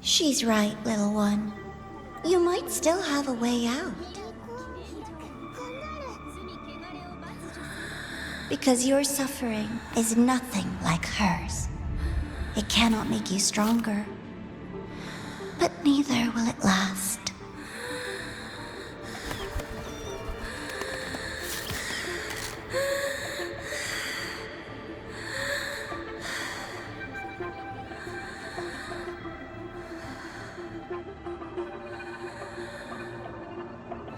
She's right, little one. You might still have a way out. Because your suffering is nothing like hers. It cannot make you stronger, but neither will it last.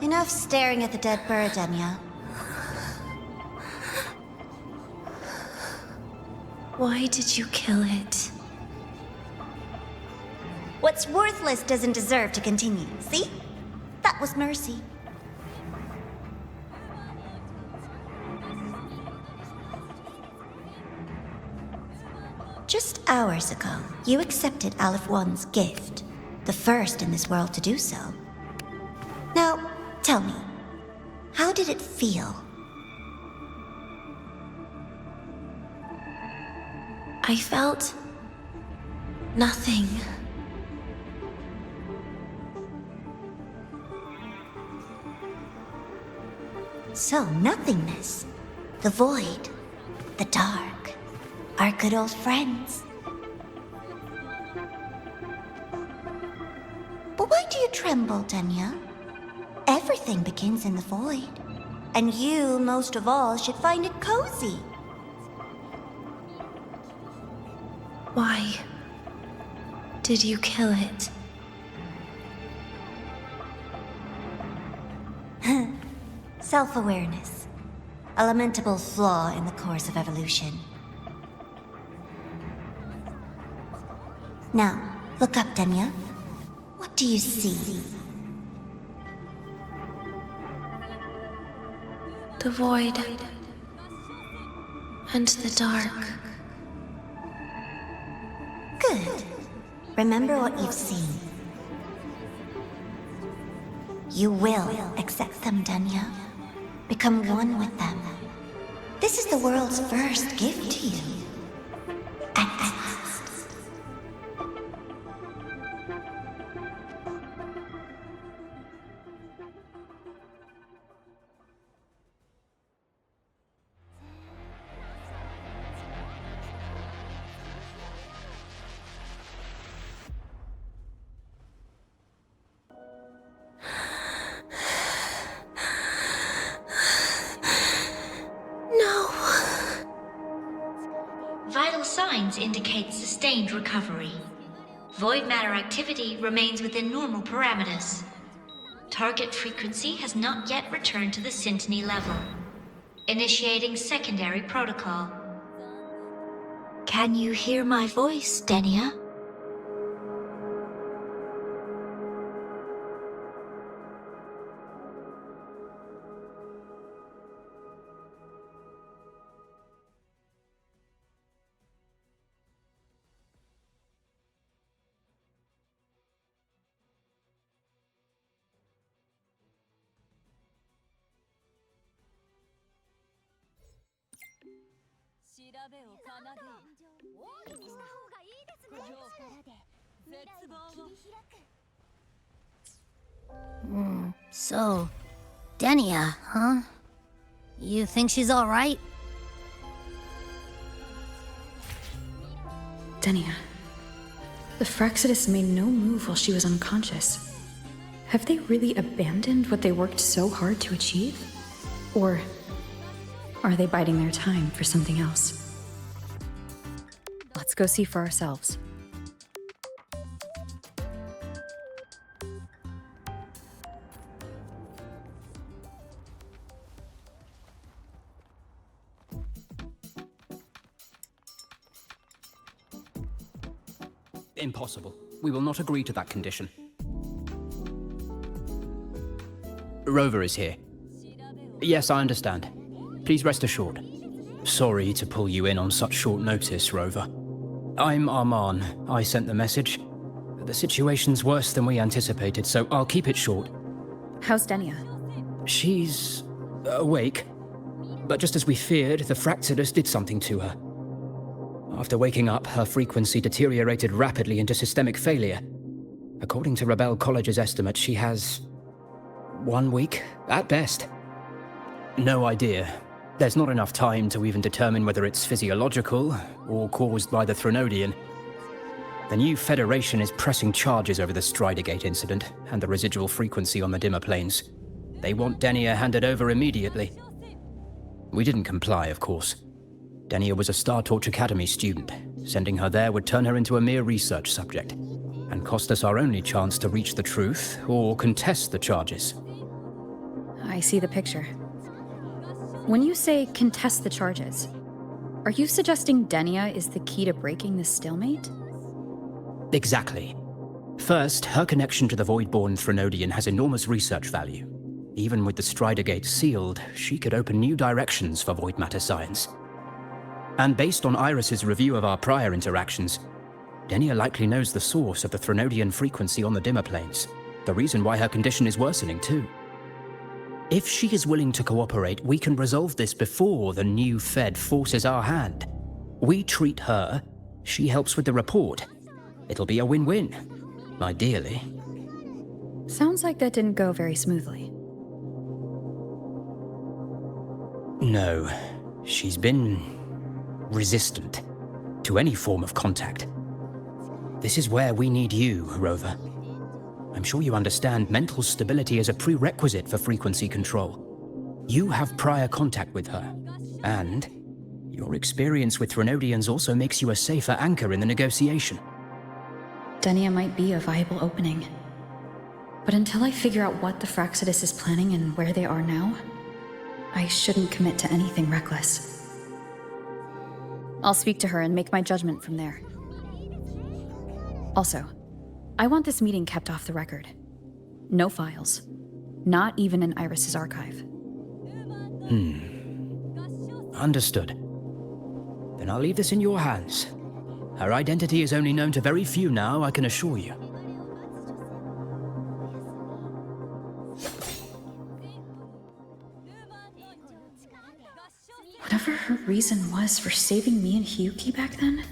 Enough staring at the dead bird, Enya. Why did you kill it? What's worthless doesn't deserve to continue, see? That was mercy. Just hours ago, you accepted Aleph One's gift, the first in this world to do so. Now, tell me, how did it feel? I felt nothing. So, nothingness, the void, the dark, our good old friends. But why do you tremble, Enya? Everything begins in the void, and you, most of all, should find it cozy. Why did you kill it? Self-awareness. A lamentable flaw in the course of evolution. Now, look up, Enya. What do you see? The void and the dark. Good. Remember what you've seen. You will accept them, Enya. Become one with them. This is the world's first gift to you. At last. Vital signs indicate sustained recovery. Void matter activity remains within normal parameters. Target frequency has not yet returned to the syntony level. Initiating secondary protocol. Can you hear my voice, Enya? So, Enya, huh? You think she's all right? Enya, the Fraccidus made no move while she was unconscious. Have they really abandoned what they worked so hard to achieve? Or are they biding their time for something else? Let's go see for ourselves. Impossible. We will not agree to that condition. Rover is here. Yes, I understand. Please rest assured. Sorry to pull you in on such short notice, Rover. I'm Arman. I sent the message. The situation's worse than we anticipated, so I'll keep it short. How's Enya? She's awake. But just as we feared, the Fraccidus did something to her. After waking up, her frequency deteriorated rapidly into systemic failure. According to Rebel College's estimate, she has 1 week, at best. No idea. There's not enough time to even determine whether it's physiological or caused by the Threnodian. The new Federation is pressing charges over the Stridergate incident and the residual frequency on the dimmer planes. They want Denia handed over immediately. We didn't comply, of course. Denia was a Star Torch Academy student. Sending her there would turn her into a mere research subject, and cost us our only chance to reach the truth or contest the charges. I see the picture. When you say contest the charges, are you suggesting Denia is the key to breaking this stalemate? Exactly. First, her connection to the Voidborn Threnodian has enormous research value. Even with the Stridergate sealed, she could open new directions for void matter science. And based on Iris's review of our prior interactions, Denia likely knows the source of the Threnodian frequency on the dimmer planes, the reason why her condition is worsening too. If she is willing to cooperate, we can resolve this before the new Fed forces our hand. We treat her, she helps with the report. It'll be a win-win, ideally. Sounds like that didn't go very smoothly. No, she's been resistant to any form of contact. This is where we need you, Rover. I'm sure you understand mental stability is a prerequisite for frequency control. You have prior contact with her, and your experience with Threnodians also makes you a safer anchor in the negotiation. Denia might be a viable opening. But until I figure out what the Fraxidus is planning and where they are now, I shouldn't commit to anything reckless. I'll speak to her and make my judgment from there. Also, I want this meeting kept off the record. No files. Not even in Iris's archive. Understood. Then I'll leave this in your hands. Her identity is only known to very few now, I can assure you. Whatever her reason was for saving me and Hiyuki back then,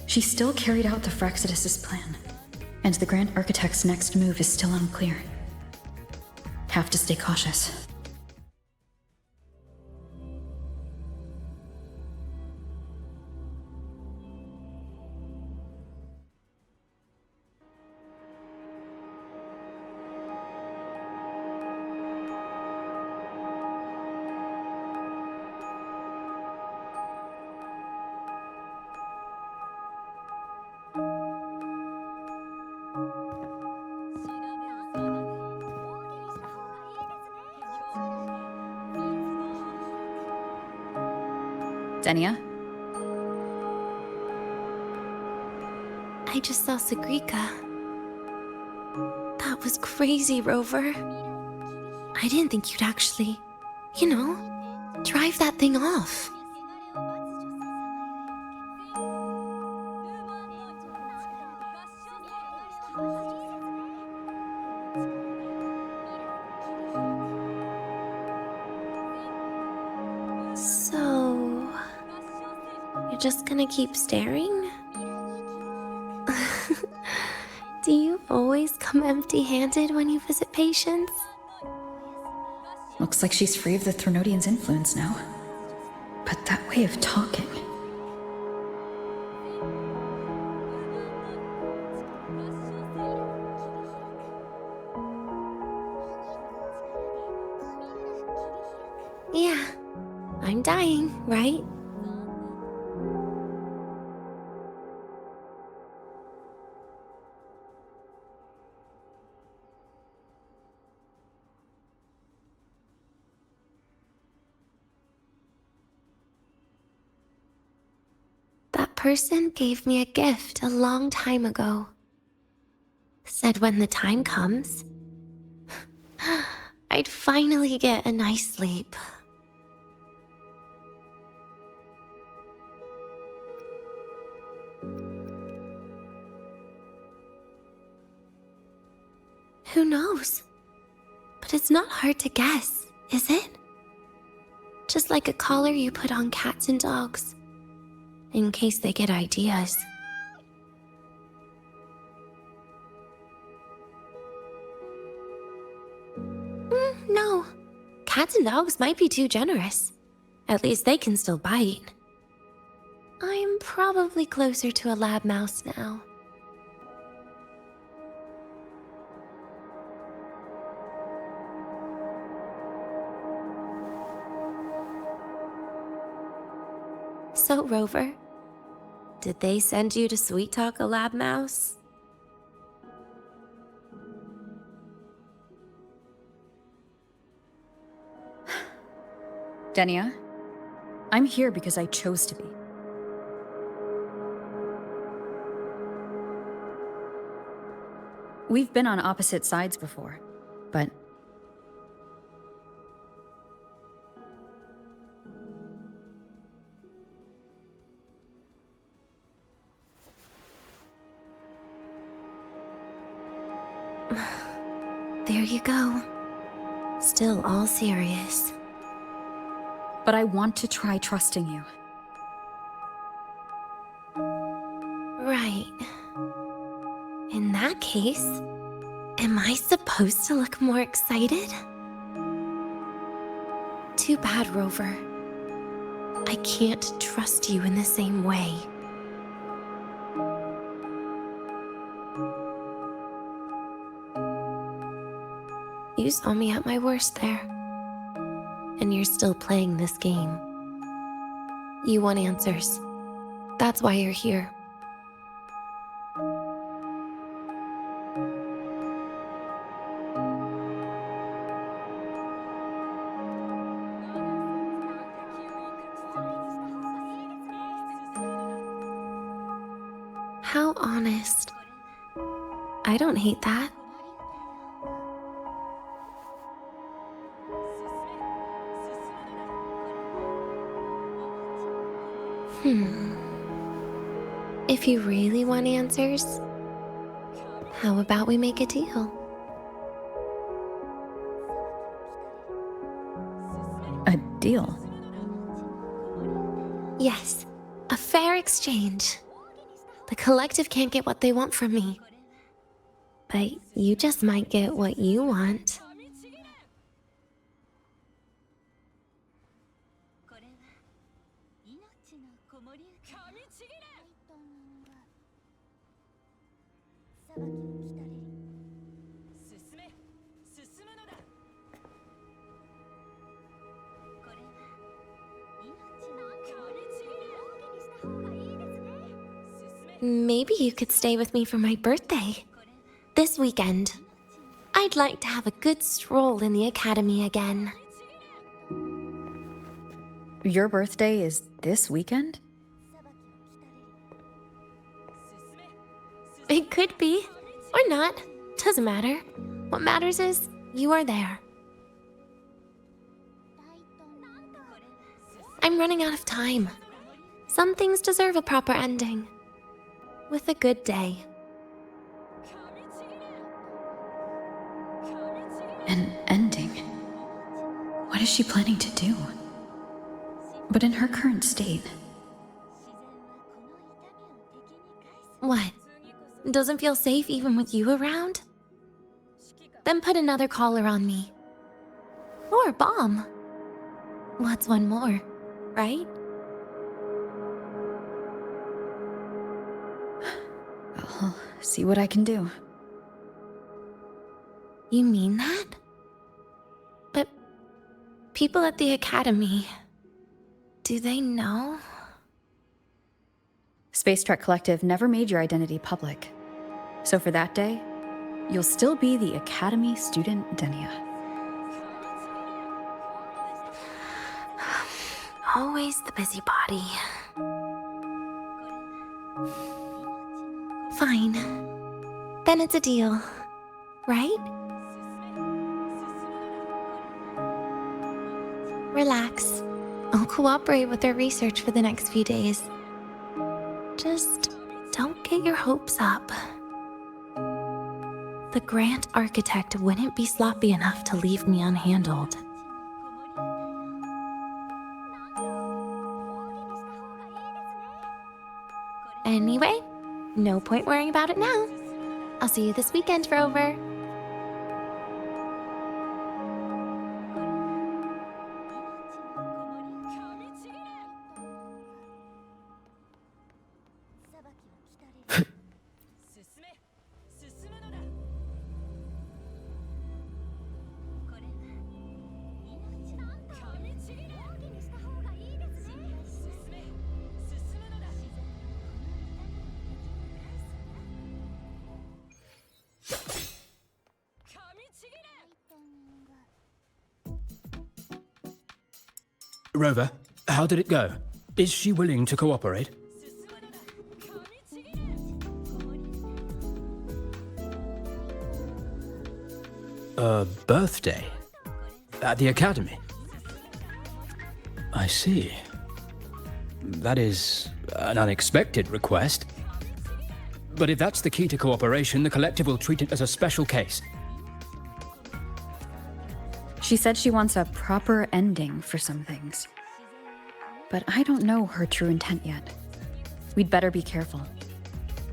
she still carried out the Fraxidus' plan, and the Grand Architect's next move is still unclear. Have to stay cautious. Denia? I just saw Segrika. That was crazy, Rover. I didn't think you'd actually, drive that thing off. So, you're just gonna keep staring? Do you always come empty-handed when you visit patients? Looks like she's free of the Threnodian's influence now. But that way of talking... Yeah, I'm dying, right? That person gave me a gift a long time ago. Said when the time comes, I'd finally get a nice sleep. Who knows? But it's not hard to guess, is it? Just like a collar you put on cats and dogs, in case they get ideas. no. Cats and dogs might be too generous. At least they can still bite. I'm probably closer to a lab mouse now. So, Rover, did they send you to sweet talk a lab mouse? Denia, I'm here because I chose to be. We've been on opposite sides before, but... There you go. Still all serious. But I want to try trusting you. Right. In that case, am I supposed to look more excited? Too bad, Rover. I can't trust you in the same way. You saw me at my worst there. And you're still playing this game. You want answers. That's why you're here. How honest. I don't hate that. If you really want answers, how about we make a deal? A deal? Yes, a fair exchange. The collective can't get what they want from me. But you just might get what you want. Maybe you could stay with me for my birthday. This weekend. I'd like to have a good stroll in the academy again. Your birthday is this weekend? It could be, or not. Doesn't matter. What matters is you are there. I'm running out of time. Some things deserve a proper ending. With a good day. An ending? What is she planning to do? But in her current state... What? Doesn't feel safe even with you around? Then put another collar on me. Or a bomb. What's one more, right? I'll see what I can do. You mean that? But people at the academy, do they know? Space Trek Collective never made your identity public. So for that day, you'll still be the Academy student Denia. Always the busybody. Fine. Then it's a deal, right? Relax. I'll cooperate with their research for the next few days. Just don't get your hopes up. The Grant Architect wouldn't be sloppy enough to leave me unhandled. Anyway, no point worrying about it now. I'll see you this weekend, Rover. Rover, how did it go? Is she willing to cooperate? A birthday? At the academy? I see. That is an unexpected request. But if that's the key to cooperation, the collective will treat it as a special case. She said she wants a proper ending for some things. But I don't know her true intent yet. We'd better be careful.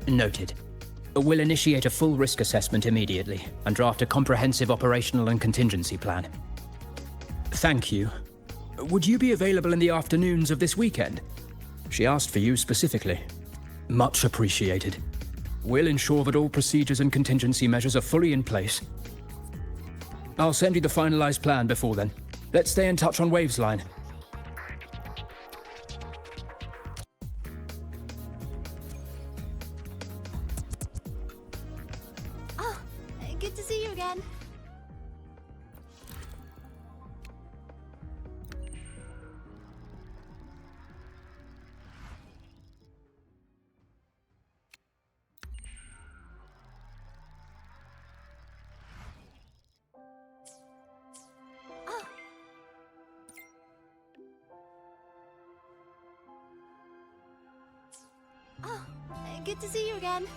Noted. We'll initiate a full risk assessment immediately and draft a comprehensive operational and contingency plan. Thank you. Would you be available in the afternoons of this weekend? She asked for you specifically. Much appreciated. We'll ensure that all procedures and contingency measures are fully in place. I'll send you the finalized plan before then. Let's stay in touch on Waves line. Oh, good to see you again. Oh, good to see you again.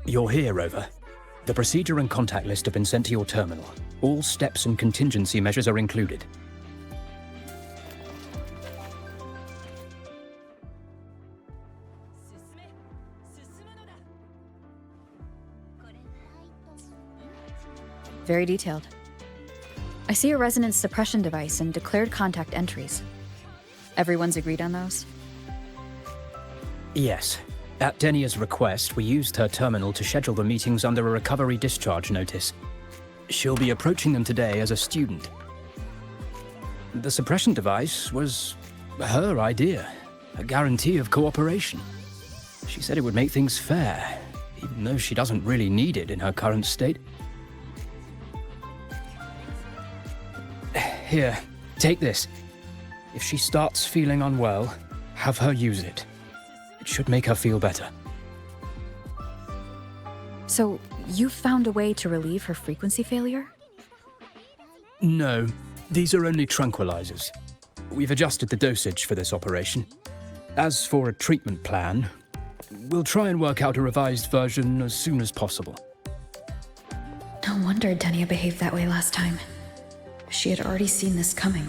You're here, Rover. The procedure and contact list have been sent to your terminal. All steps and contingency measures are included. Very detailed. I see a resonance suppression device and declared contact entries. Everyone's agreed on those? Yes. At Denia's request, we used her terminal to schedule the meetings under a recovery discharge notice. She'll be approaching them today as a student. The suppression device was her idea, a guarantee of cooperation. She said it would make things fair, even though she doesn't really need it in her current state. Here, take this. If she starts feeling unwell, have her use it. It should make her feel better. So, you found a way to relieve her frequency failure? No, these are only tranquilizers. We've adjusted the dosage for this operation. As for a treatment plan, we'll try and work out a revised version as soon as possible. No wonder Denia behaved that way last time. She had already seen this coming.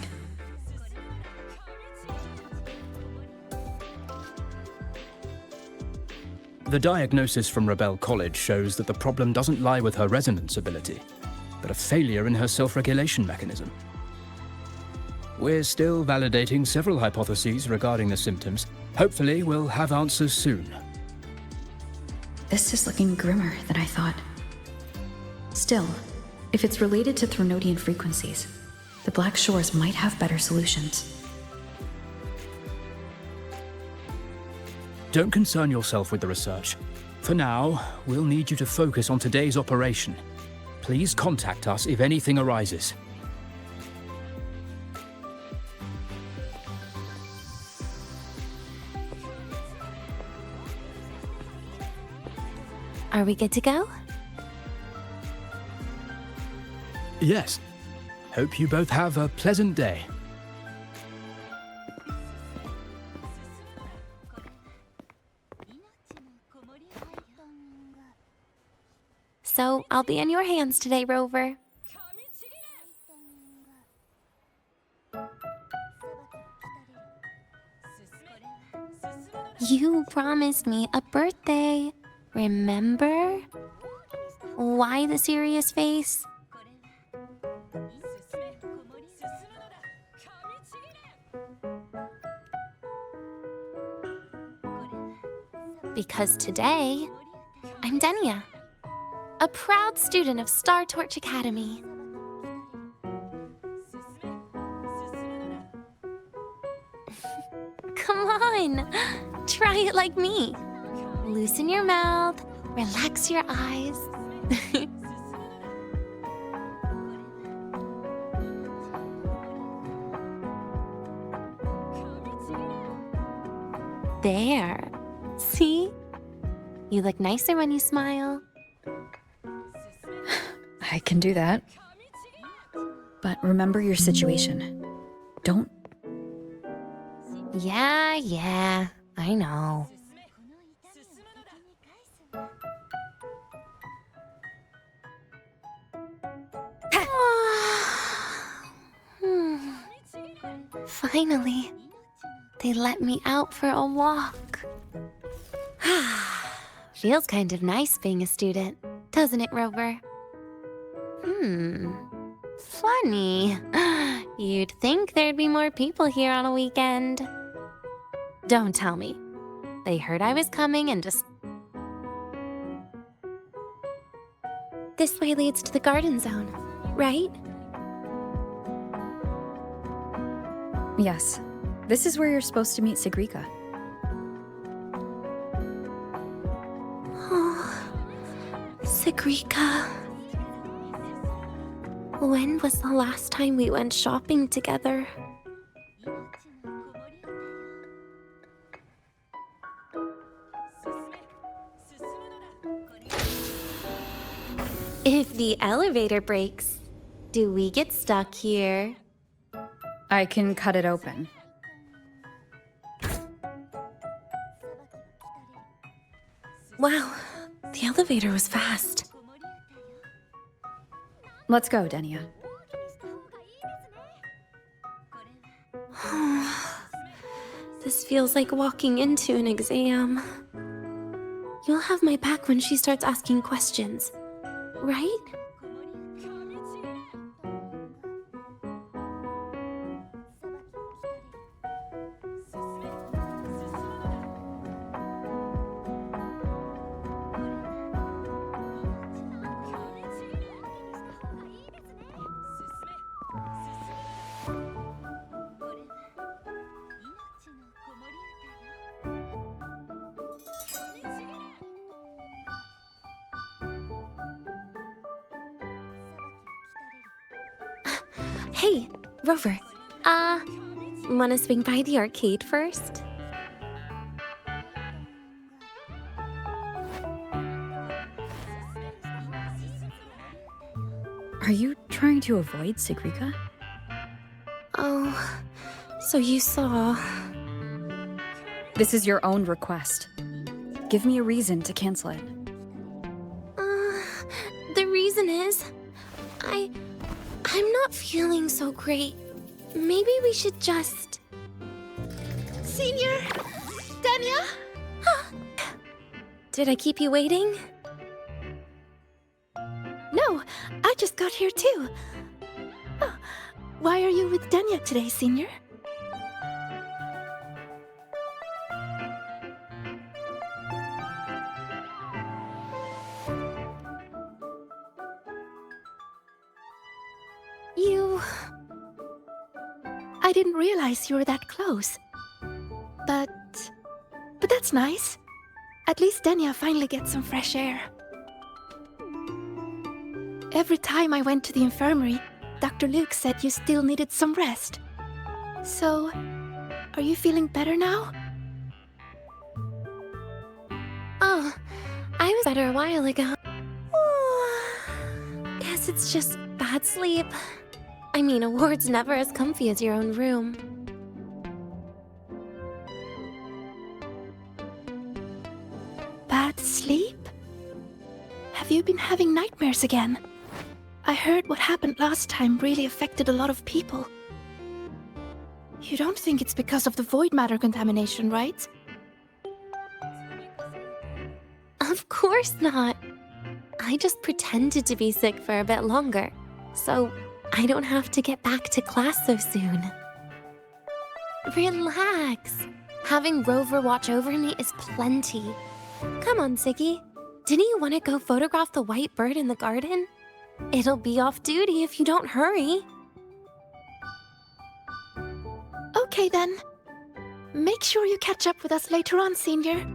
The diagnosis from Rebel College shows that the problem doesn't lie with her resonance ability, but a failure in her self-regulation mechanism. We're still validating several hypotheses regarding the symptoms. Hopefully, we'll have answers soon. This is looking grimmer than I thought. Still, if it's related to Thronodian frequencies, the Black Shores might have better solutions. Don't concern yourself with the research. For now, we'll need you to focus on today's operation. Please contact us if anything arises. Are we good to go? Yes. Hope you both have a pleasant day. So, I'll be in your hands today, Rover. You promised me a birthday, remember? Why the serious face? Because today, I'm Denia, a proud student of Star Torch Academy. Come on, try it like me. Loosen your mouth, relax your eyes. There. See? You look nicer when you smile. I can do that. But remember your situation. Don't. Yeah, I know. Finally, they let me out for a walk. Feels kind of nice being a student, doesn't it, Rover? Funny. You'd think there'd be more people here on a weekend. Don't tell me. They heard I was coming and just... This way leads to the garden zone, right? Yes. This is where you're supposed to meet Segrika. Oh, Segrika. When was the last time we went shopping together? If the elevator breaks, do we get stuck here? I can cut it open. Wow, the elevator was fast. Let's go, Denia. This feels like walking into an exam. You'll have my back when she starts asking questions, right? Hey, Rover. Wanna swing by the arcade first? Are you trying to avoid Segrika? Oh, so you saw... This is your own request. Give me a reason to cancel it. The reason is... I'm not feeling so great. Maybe we should just... Senior? Denia? Did I keep you waiting? No, I just got here too. Oh, why are you with Denia today, Senior? I didn't realize you were that close. But that's nice. At least Denia finally gets some fresh air. Every time I went to the infirmary, Dr. Luke said you still needed some rest. So, are you feeling better now? Oh, I was better a while ago. Guess it's just bad sleep. I mean, a ward's never as comfy as your own room. Bad sleep? Have you been having nightmares again? I heard what happened last time really affected a lot of people. You don't think it's because of the void matter contamination, right? Of course not. I just pretended to be sick for a bit longer, so I don't have to get back to class so soon. Relax. Having Rover watch over me is plenty. Come on, Segue. Didn't you want to go photograph the white bird in the garden? It'll be off duty if you don't hurry. Okay then. Make sure you catch up with us later on, Senior.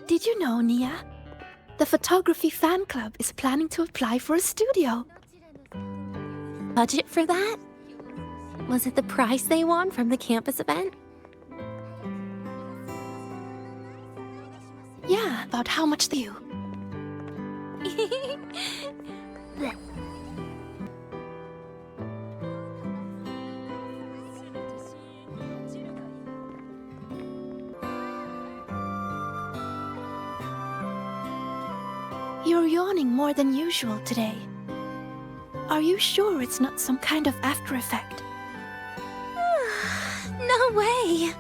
Did you know, Nia? The photography fan club is planning to apply for a studio. Budget for that? Was it the prize they won from the campus event? Yeah, about how much do you? You're yawning more than usual today. Are you sure it's not some kind of after effect? No way!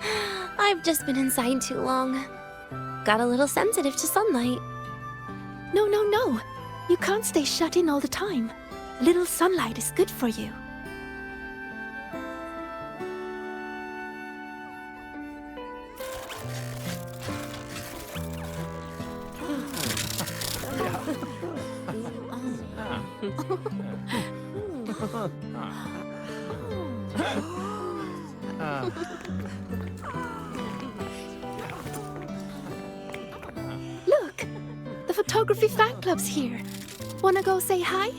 I've just been inside too long. Got a little sensitive to sunlight. No. You can't stay shut in all the time. Little sunlight is good for you. Look! The photography fan club's here. Wanna go say hi?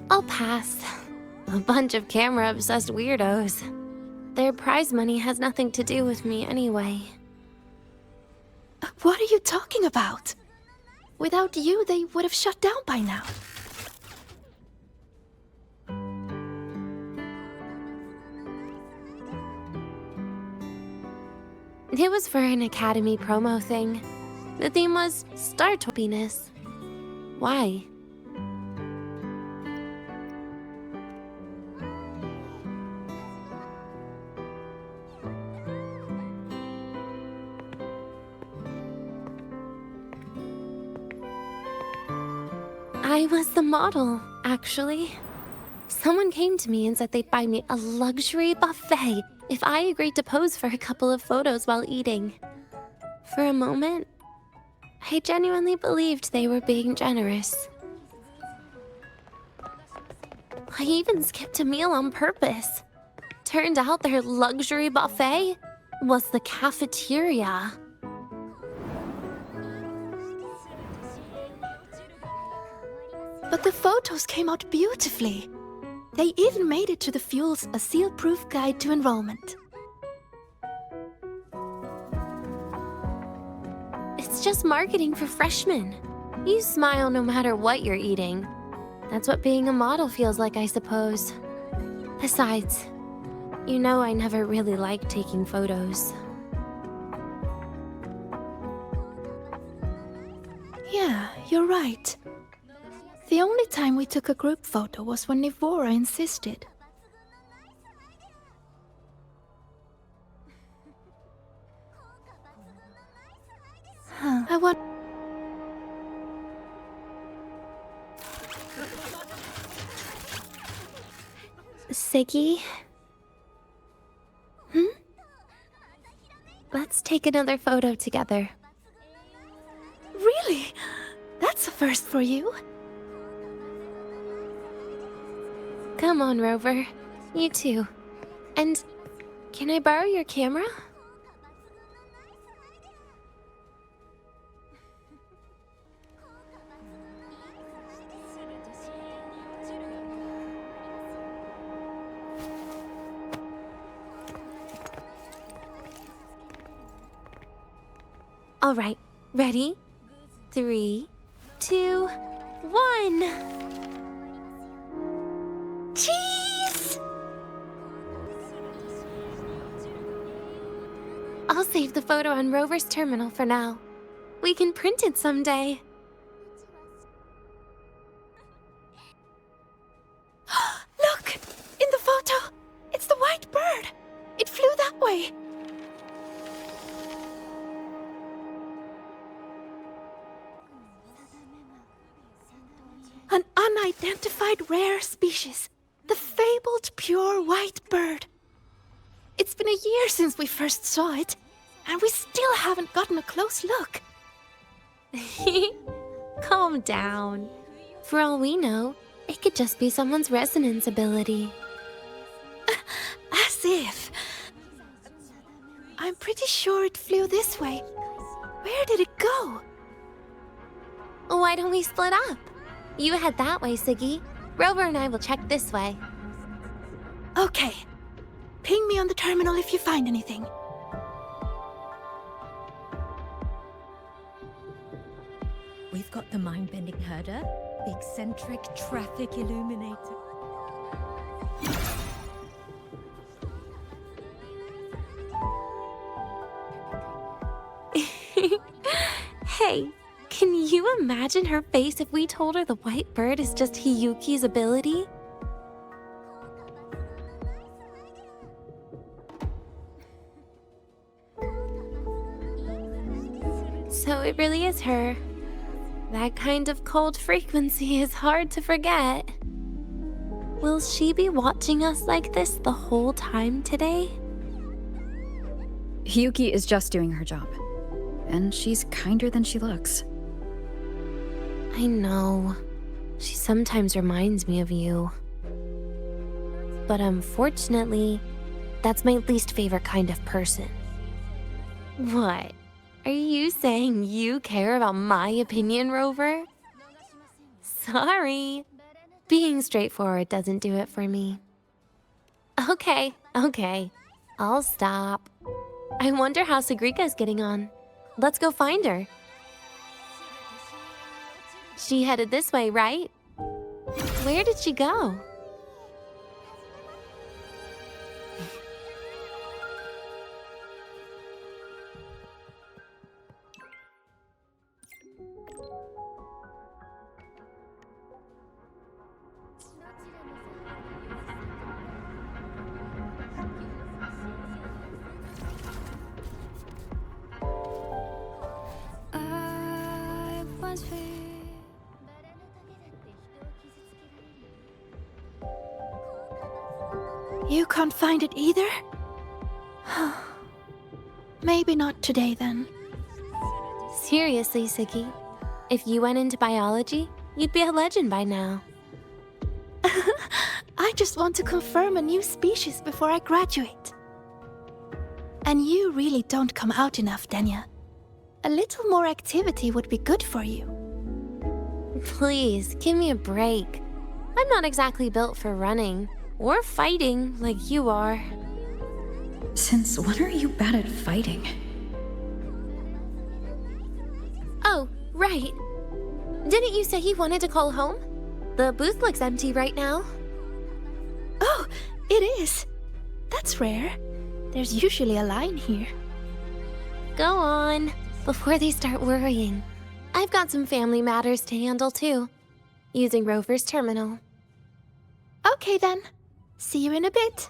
I'll pass. A bunch of camera-obsessed weirdos. Their prize money has nothing to do with me anyway. What are you talking about? Without you, they would have shut down by now. It was for an academy promo thing. The theme was Startopiness. Why? I was the model, actually. Someone came to me and said they'd buy me a luxury buffet if I agreed to pose for a couple of photos while eating. For a moment, I genuinely believed they were being generous. I even skipped a meal on purpose. Turned out their luxury buffet was the cafeteria. But the photos came out beautifully. They even made it to the Fuel's A Seal-Proof Guide to Enrollment. It's just marketing for freshmen. You smile no matter what you're eating. That's what being a model feels like, I suppose. Besides, you know I never really liked taking photos. Yeah, you're right. The only time we took a group photo was when Nivora insisted. I want... Segue? Let's take another photo together. Really? That's a first for you. Come on, Rover. You too. And can I borrow your camera? All right, ready? 3, 2, 1. Cheese! I'll save the photo on Rover's terminal for now. We can print it someday. Look! In the photo! It's the white bird! It flew that way! An unidentified rare species. The fabled pure white bird. Its It's been a year since we first saw it, and we still haven't gotten a close look. Calm down. For all we know, it could just be someone's resonance ability. As if. I'm pretty sure it flew this way. Where did it go? Why don't we split up? You head that way, Segue. Rover and I will check this way. Okay. Ping me on the terminal if you find anything. We've got the mind-bending herder, the eccentric traffic illuminator. Hey, can you imagine her face if we told her the white bird is just Hiyuki's ability? So it really is her. That kind of cold frequency is hard to forget. Will she be watching us like this the whole time today? Hiyuki is just doing her job. And she's kinder than she looks. I know. She sometimes reminds me of you. But unfortunately, that's my least favorite kind of person. What? Are you saying you care about my opinion, Rover? Sorry. Being straightforward doesn't do it for me. Okay. I'll stop. I wonder how Sagrika's getting on. Let's go find her. She headed this way, right? Where did she go? You can't find it either? Maybe not today then. Seriously, Segue. If you went into biology, you'd be a legend by now. I just want to confirm a new species before I graduate. And you really don't come out enough, Denya. A little more activity would be good for you. Please, give me a break. I'm not exactly built for running or fighting like you are. Since when are you bad at fighting? Oh, right. Didn't you say you wanted to call home? The booth looks empty right now. Oh, it is. That's rare. There's usually a line here. Go on, before they start worrying. I've got some family matters to handle too, using Rover's terminal. Okay then. See you in a bit.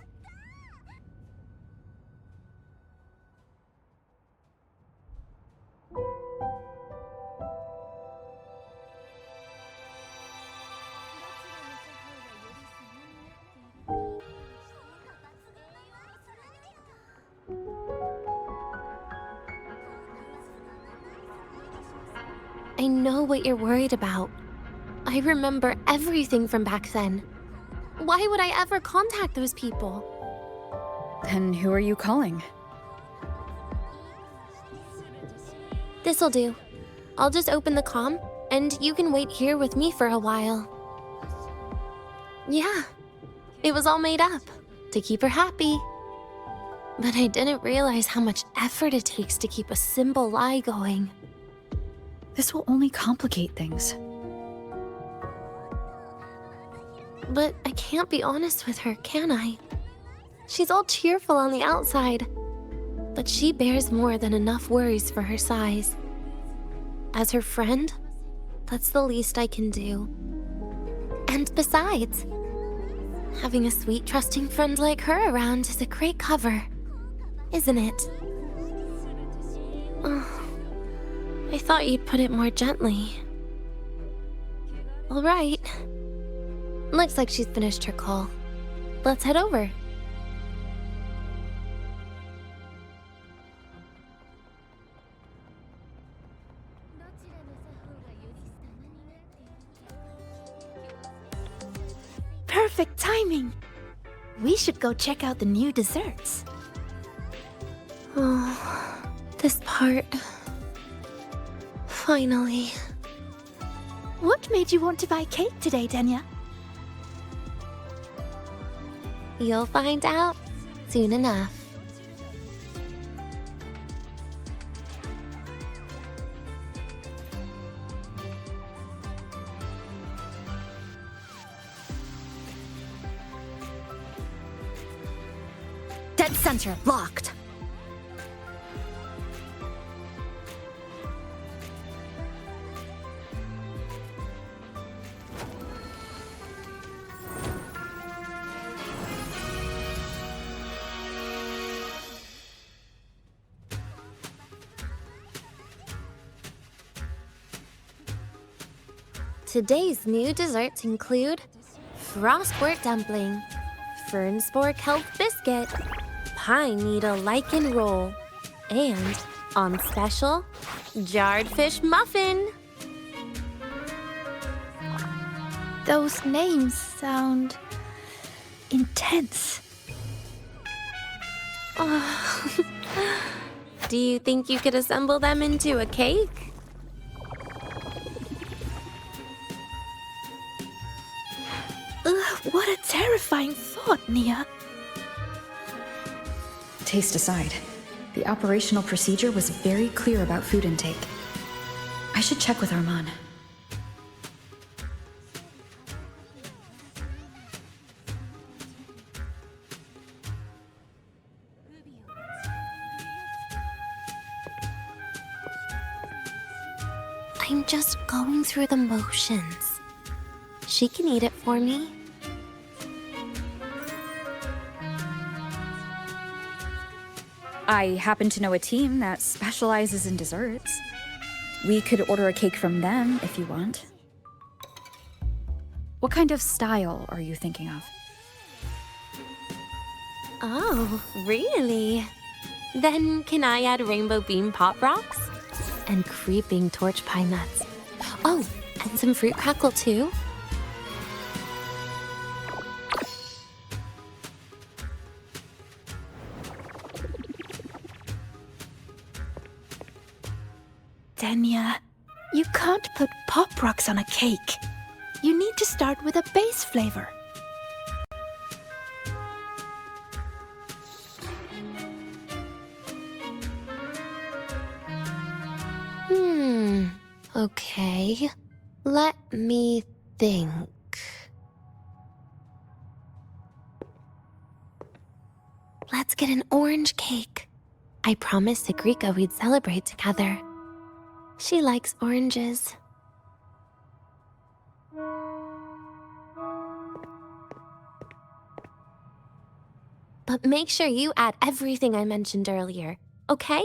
I know what you're worried about. I remember everything from back then. Why would I ever contact those people? Then who are you calling? This'll do. I'll just open the comm, and you can wait here with me for a while. Yeah, it was all made up, to keep her happy. But I didn't realize how much effort it takes to keep a simple lie going. This will only complicate things. But I can't be honest with her, can I? She's all cheerful on the outside, but she bears more than enough worries for her size. As her friend, that's the least I can do. And besides, having a sweet, trusting friend like her around is a great cover, isn't it? Oh, I thought you'd put it more gently. All right. Looks like she's finished her call. Let's head over. perfect timing. We should go check out the new desserts. Oh, this part. Finally. What made you want to buy cake today, Denya? You'll find out soon enough. Dead center locked. Today's new desserts include Frostwort Dumpling, Fernspore Kelp Biscuit, Pine Needle Lichen Roll, and, on special, Jarred Fish Muffin. Those names sound intense. Do you think you could assemble them into a cake? What a terrifying thought, Nia. Taste aside, the operational procedure was very clear about food intake. I should check with Arman. I'm just going through the motions. She can eat it for me. I happen to know a team that specializes in desserts. We could order a cake from them if you want. What kind of style are you thinking of? Oh, really? Then can I add rainbow beam pop rocks? And creeping torch pine nuts. Oh, and some fruit crackle too? Denya, you can't put pop rocks on a cake. You need to start with a base flavor. Okay. Let me think. Let's get an orange cake. I promised Segrika we'd celebrate together. She likes oranges. But make sure you add everything I mentioned earlier, okay?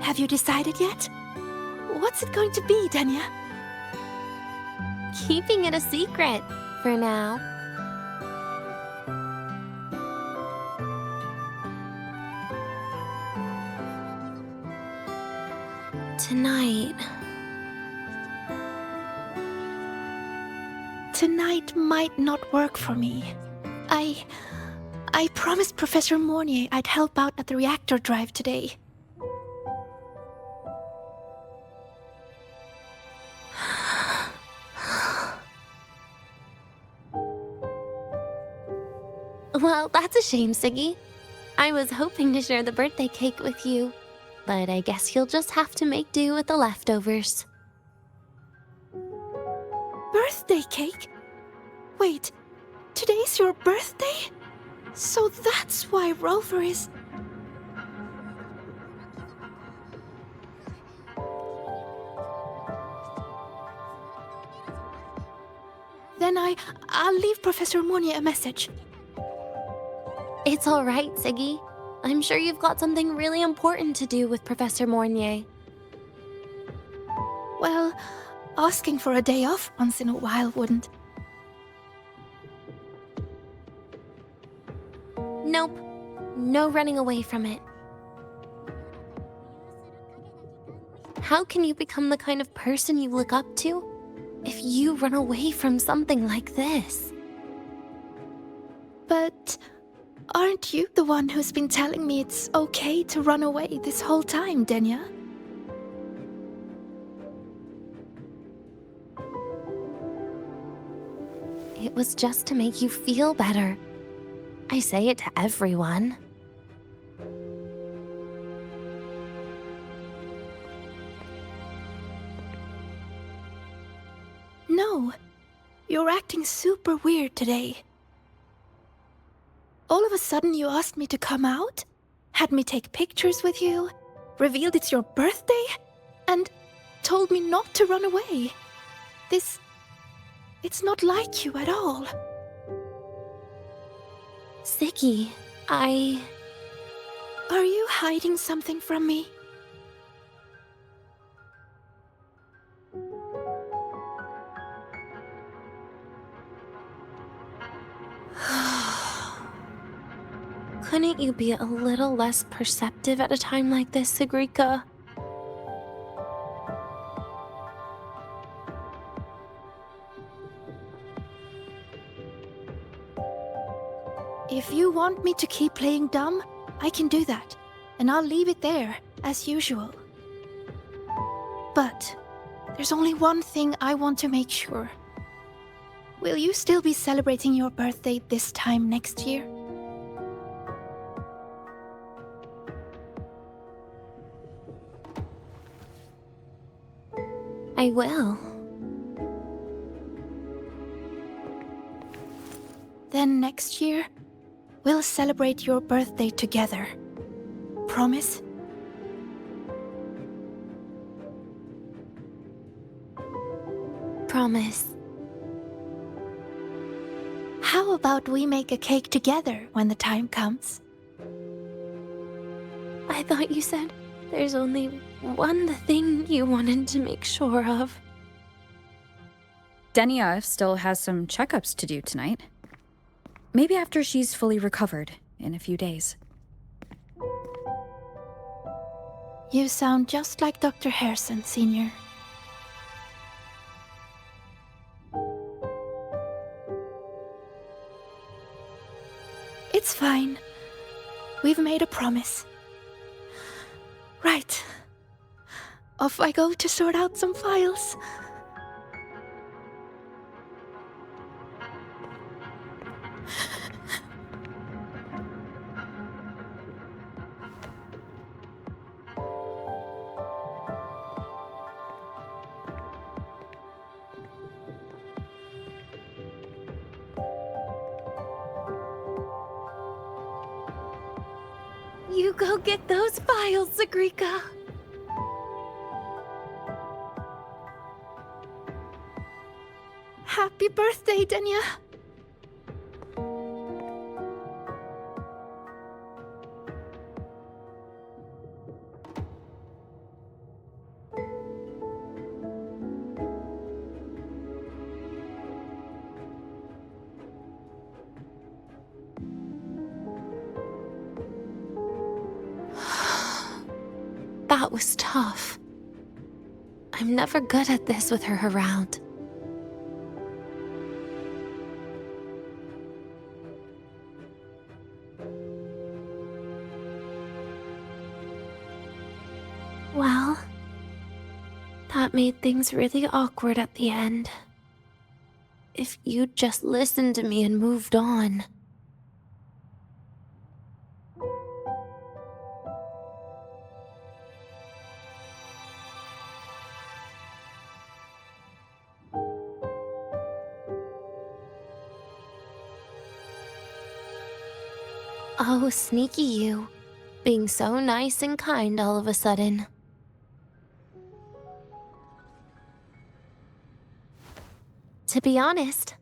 Have you decided yet? What's it going to be, Denya? Keeping it a secret for now. Tonight might not work for me. I promised Professor Mornier I'd help out at the reactor drive today. Well, that's a shame, Siggy. I was hoping to share the birthday cake with you, but I guess you'll just have to make do with the leftovers. Birthday cake? Wait, today's your birthday? So that's why Rover is... Then I'll leave Professor Mournier a message. It's all right, Segue. I'm sure you've got something really important to do with Professor Mournier. Well, asking for a day off once in a while wouldn't. Nope. No running away from it. How can you become the kind of person you look up to if you run away from something like this? But aren't you the one who's been telling me it's okay to run away this whole time, Denya? It was just to make you feel better. I say it to everyone. No, you're acting super weird today. All of a sudden you asked me to come out, had me take pictures with you, revealed it's your birthday, and told me not to run away. It's not like you at all. Segue, Are you hiding something from me? Couldn't you be a little less perceptive at a time like this, Segrika? If you want me to keep playing dumb, I can do that, and I'll leave it there, as usual. But there's only one thing I want to make sure. Will you still be celebrating your birthday this time next year? I will. Then next year, we'll celebrate your birthday together. Promise? Promise. How about we make a cake together when the time comes? I thought you said there's only one thing you wanted to make sure of. Denia still has some checkups to do tonight. Maybe after she's fully recovered in a few days. You sound just like Dr. Harrison, Senior. It's fine. We've made a promise. Right. Off I go to sort out some files. You go get those files, Segrika. Happy birthday, Denia. That was tough. I'm never good at this with her around. Well, that made things really awkward at the end. If you'd just listened to me and moved on. Oh, sneaky you. Being so nice and kind all of a sudden. To be honest,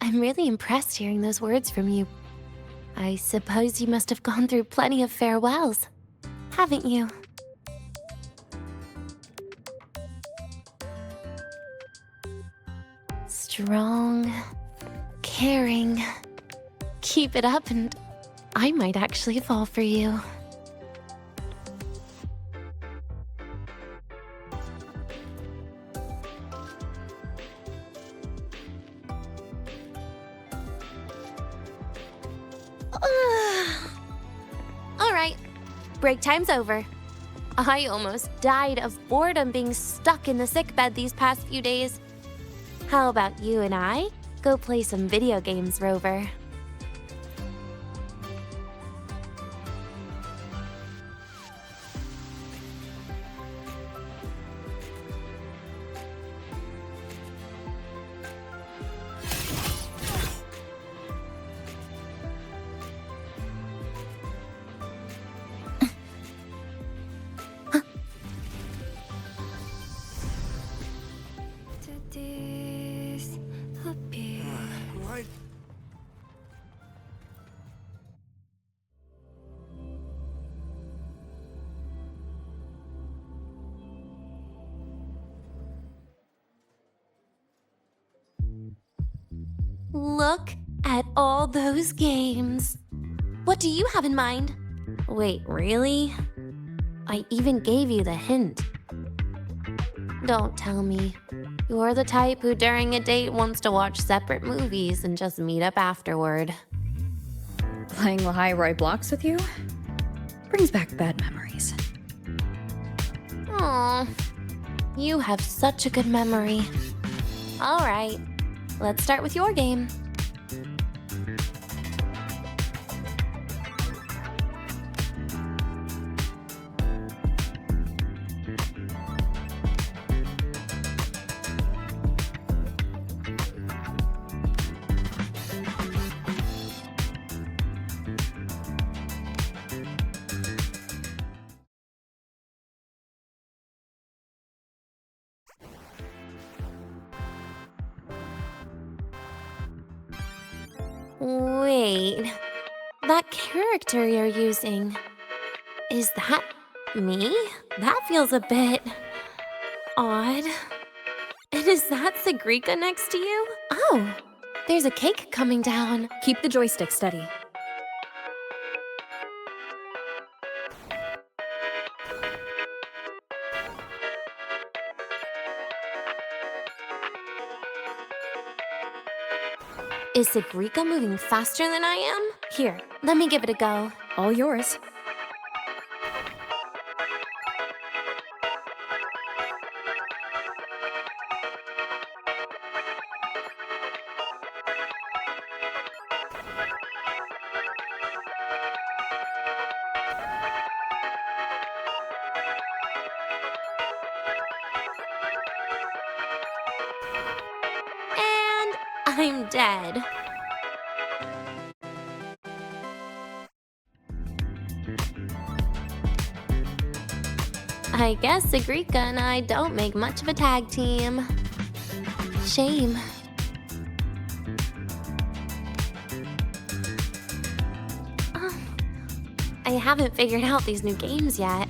I'm really impressed hearing those words from you. I suppose you must have gone through plenty of farewells, haven't you? Strong, caring. Keep it up and I might actually fall for you. All right, break time's over. I almost died of boredom being stuck in the sickbed these past few days. How about you and I go play some video games, Rover? Look at all those games. What do you have in mind? Wait, really? I even gave you the hint. Don't tell me. You're the type who during a date wants to watch separate movies and just meet up afterward. Playing Lahai-Roi blocks with you? Brings back bad memories. Aw, you have such a good memory. All right, let's start with your game. Wait, that character you're using, is that me? That feels a bit odd. And is that Segrika next to you? Oh, there's a cake coming down. Keep the joystick steady. Is Segrika moving faster than I am? Here, let me give it a go. All yours. I'm dead. I guess Segrika and I don't make much of a tag team. Shame. I haven't figured out these new games yet.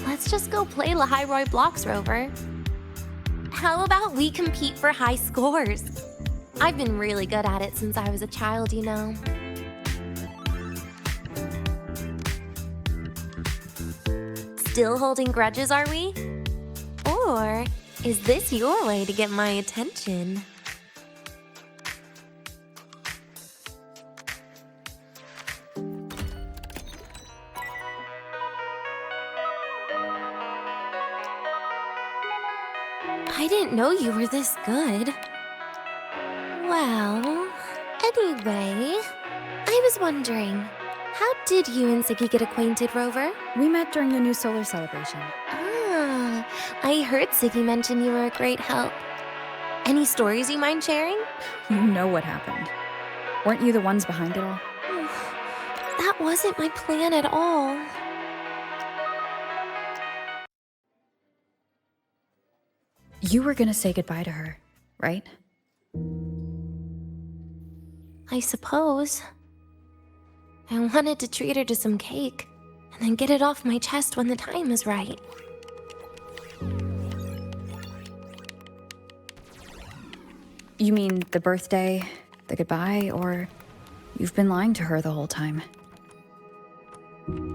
Let's just go play Lahai-Roi blocks, Rover. How about we compete for high scores? I've been really good at it since I was a child, you know. Still holding grudges, are we? Or is this your way to get my attention? I didn't know you were this good. Well, anyway, I was wondering, how did you and Segue get acquainted, Rover? We met during the new solar celebration. Ah, I heard Segue mention you were a great help. Any stories you mind sharing? You know what happened. Weren't you the ones behind it all? That wasn't my plan at all. You were gonna say goodbye to her, right? I suppose. I wanted to treat her to some cake, and then get it off my chest when the time is right. You mean the birthday, the goodbye, or you've been lying to her the whole time?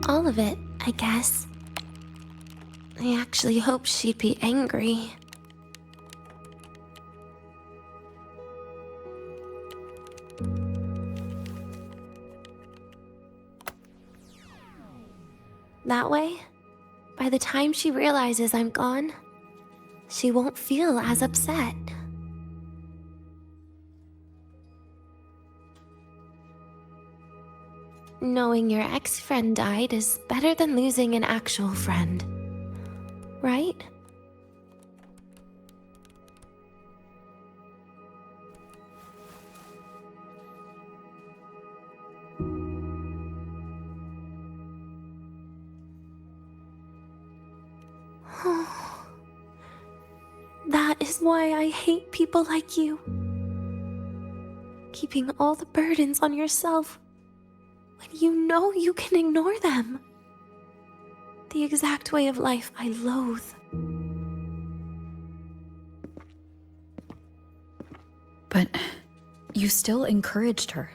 All of it, I guess. I actually hoped she'd be angry. That way, by the time she realizes I'm gone, she won't feel as upset. Knowing your ex-friend died is better than losing an actual friend, right? That is why I hate people like you. Keeping all the burdens on yourself when you know you can ignore them. The exact way of life I loathe. But you still encouraged her.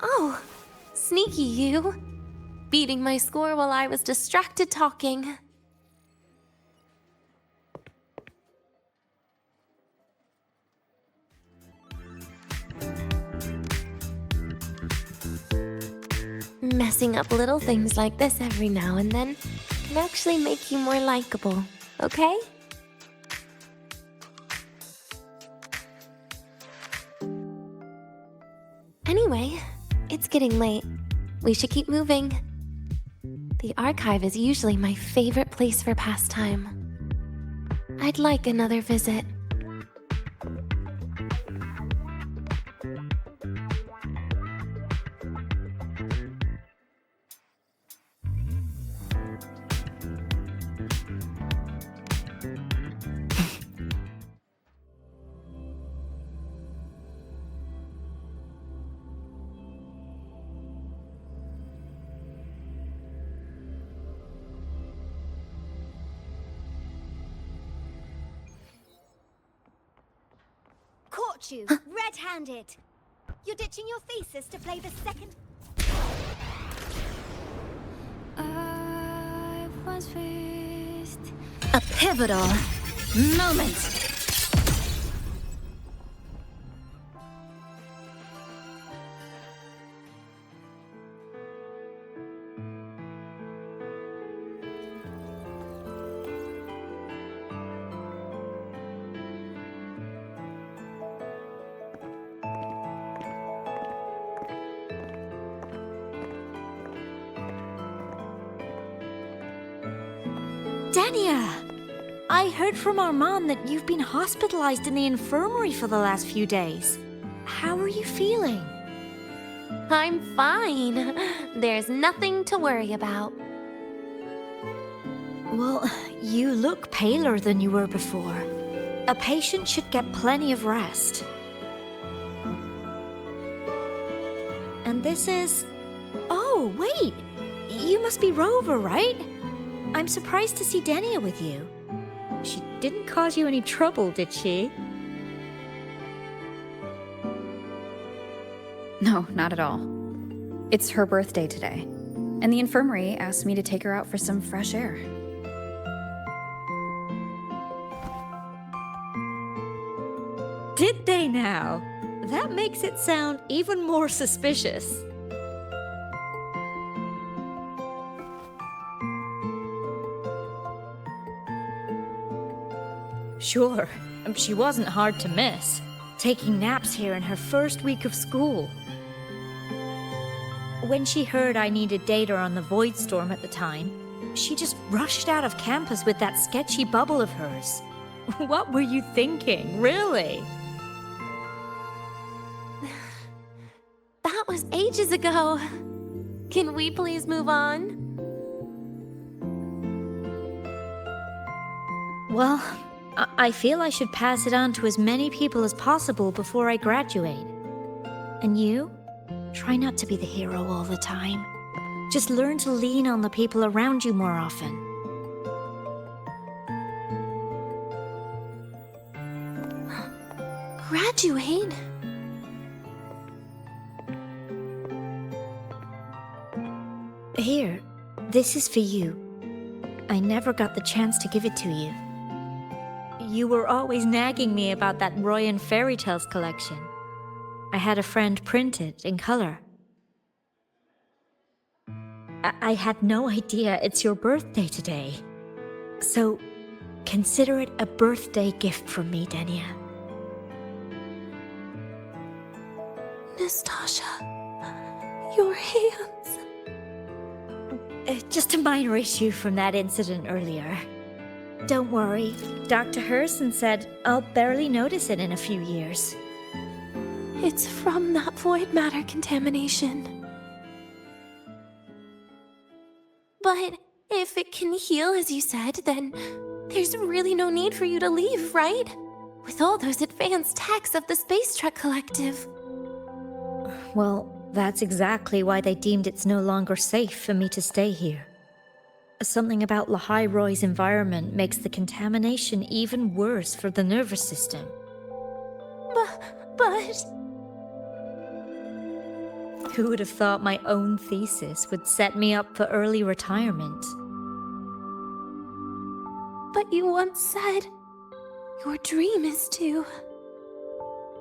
Oh, sneaky you. Beating my score while I was distracted talking. Messing up little things like this every now and then can actually make you more likable, okay? Anyway, it's getting late. We should keep moving. The archive is usually my favorite place for pastime. I'd like another visit. Caught you, red-handed. You're ditching your thesis to play the second. I was faced a pivotal moment. I heard from our mom that you've been hospitalized in the infirmary for the last few days. How are you feeling? I'm fine. There's nothing to worry about. Well, you look paler than you were before. A patient should get plenty of rest. And this is... Oh, wait! You must be Rover, right? I'm surprised to see Denia with you. She didn't cause you any trouble, did she? No, not at all. It's her birthday today, and the infirmary asked me to take her out for some fresh air. Did they now? That makes it sound even more suspicious. Sure, she wasn't hard to miss, taking naps here in her first week of school. When she heard I needed data on the Void Storm at the time, she just rushed out of campus with that sketchy bubble of hers. What were you thinking, really? That was ages ago. Can we please move on? Well, I feel I should pass it on to as many people as possible before I graduate. And you? Try not to be the hero all the time. Just learn to lean on the people around you more often. Graduate? Here, this is for you. I never got the chance to give it to you. You were always nagging me about that Roy and Fairy Tales collection. I had a friend print it in color. I had no idea it's your birthday today. So, consider it a birthday gift from me, Denia. Nastasha, your hands. Just a minor issue from that incident earlier. Don't worry, Dr. Herson said I'll barely notice it in a few years. It's from that void matter contamination. But if it can heal, as you said, then there's really no need for you to leave, right? With all those advanced techs of the Space Trek Collective. Well, that's exactly why they deemed it's no longer safe for me to stay here. Something about Lahai-Roi's environment makes the contamination even worse for the nervous system. But... Who would have thought my own thesis would set me up for early retirement? But you once said your dream is to...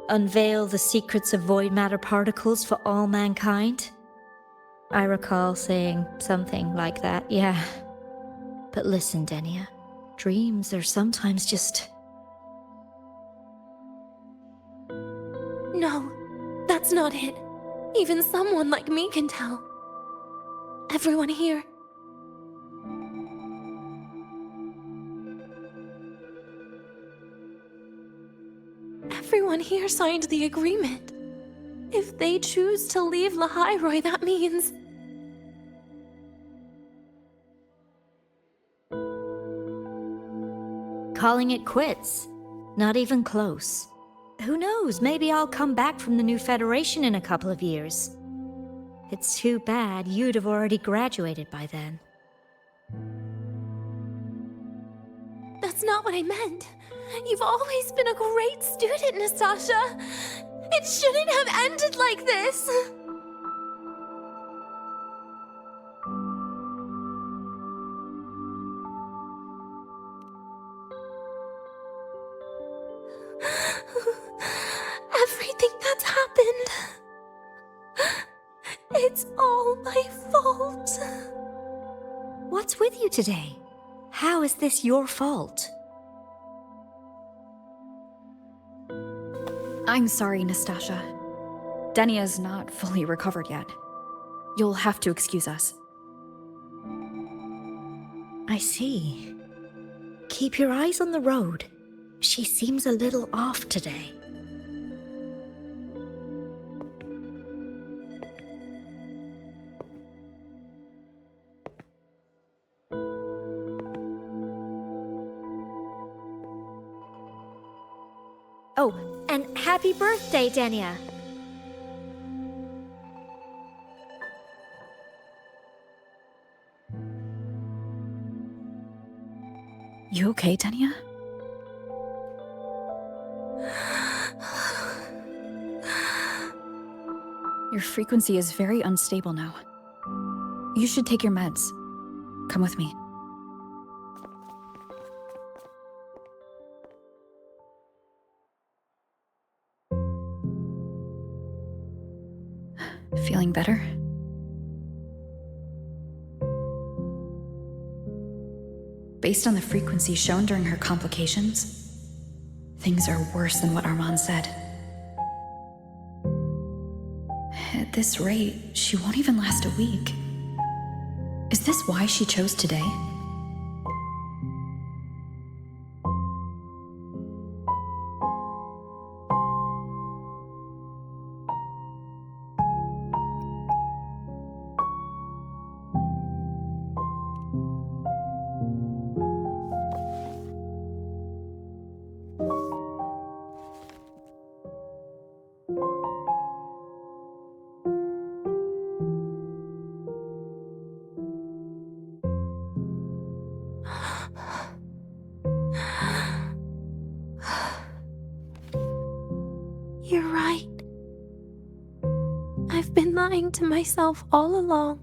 unveil the secrets of void matter particles for all mankind? I recall saying something like that, yeah. But listen, Denia, dreams are sometimes just... No, that's not it. Even someone like me can tell. Everyone here. Everyone here signed the agreement. If they choose to leave Lahai-Roi, that means... calling it quits. Not even close. Who knows, maybe I'll come back from the new Federation in a couple of years. It's too bad you'd have already graduated by then. That's not what I meant. You've always been a great student, Nastasha. It shouldn't have ended like this. Everything that's happened... it's all my fault. What's with you today? How is this your fault? I'm sorry, Nastasha. Denia's not fully recovered yet. You'll have to excuse us. I see. Keep your eyes on the road. She seems a little off today. Oh, and happy birthday, Denia! You okay, Denia? Your frequency is very unstable now. You should take your meds. Come with me. Feeling better? Based on the frequency shown during her complications, things are worse than what Armand said. At this rate, she won't even last a week. Is this why she chose today? lying to myself all along.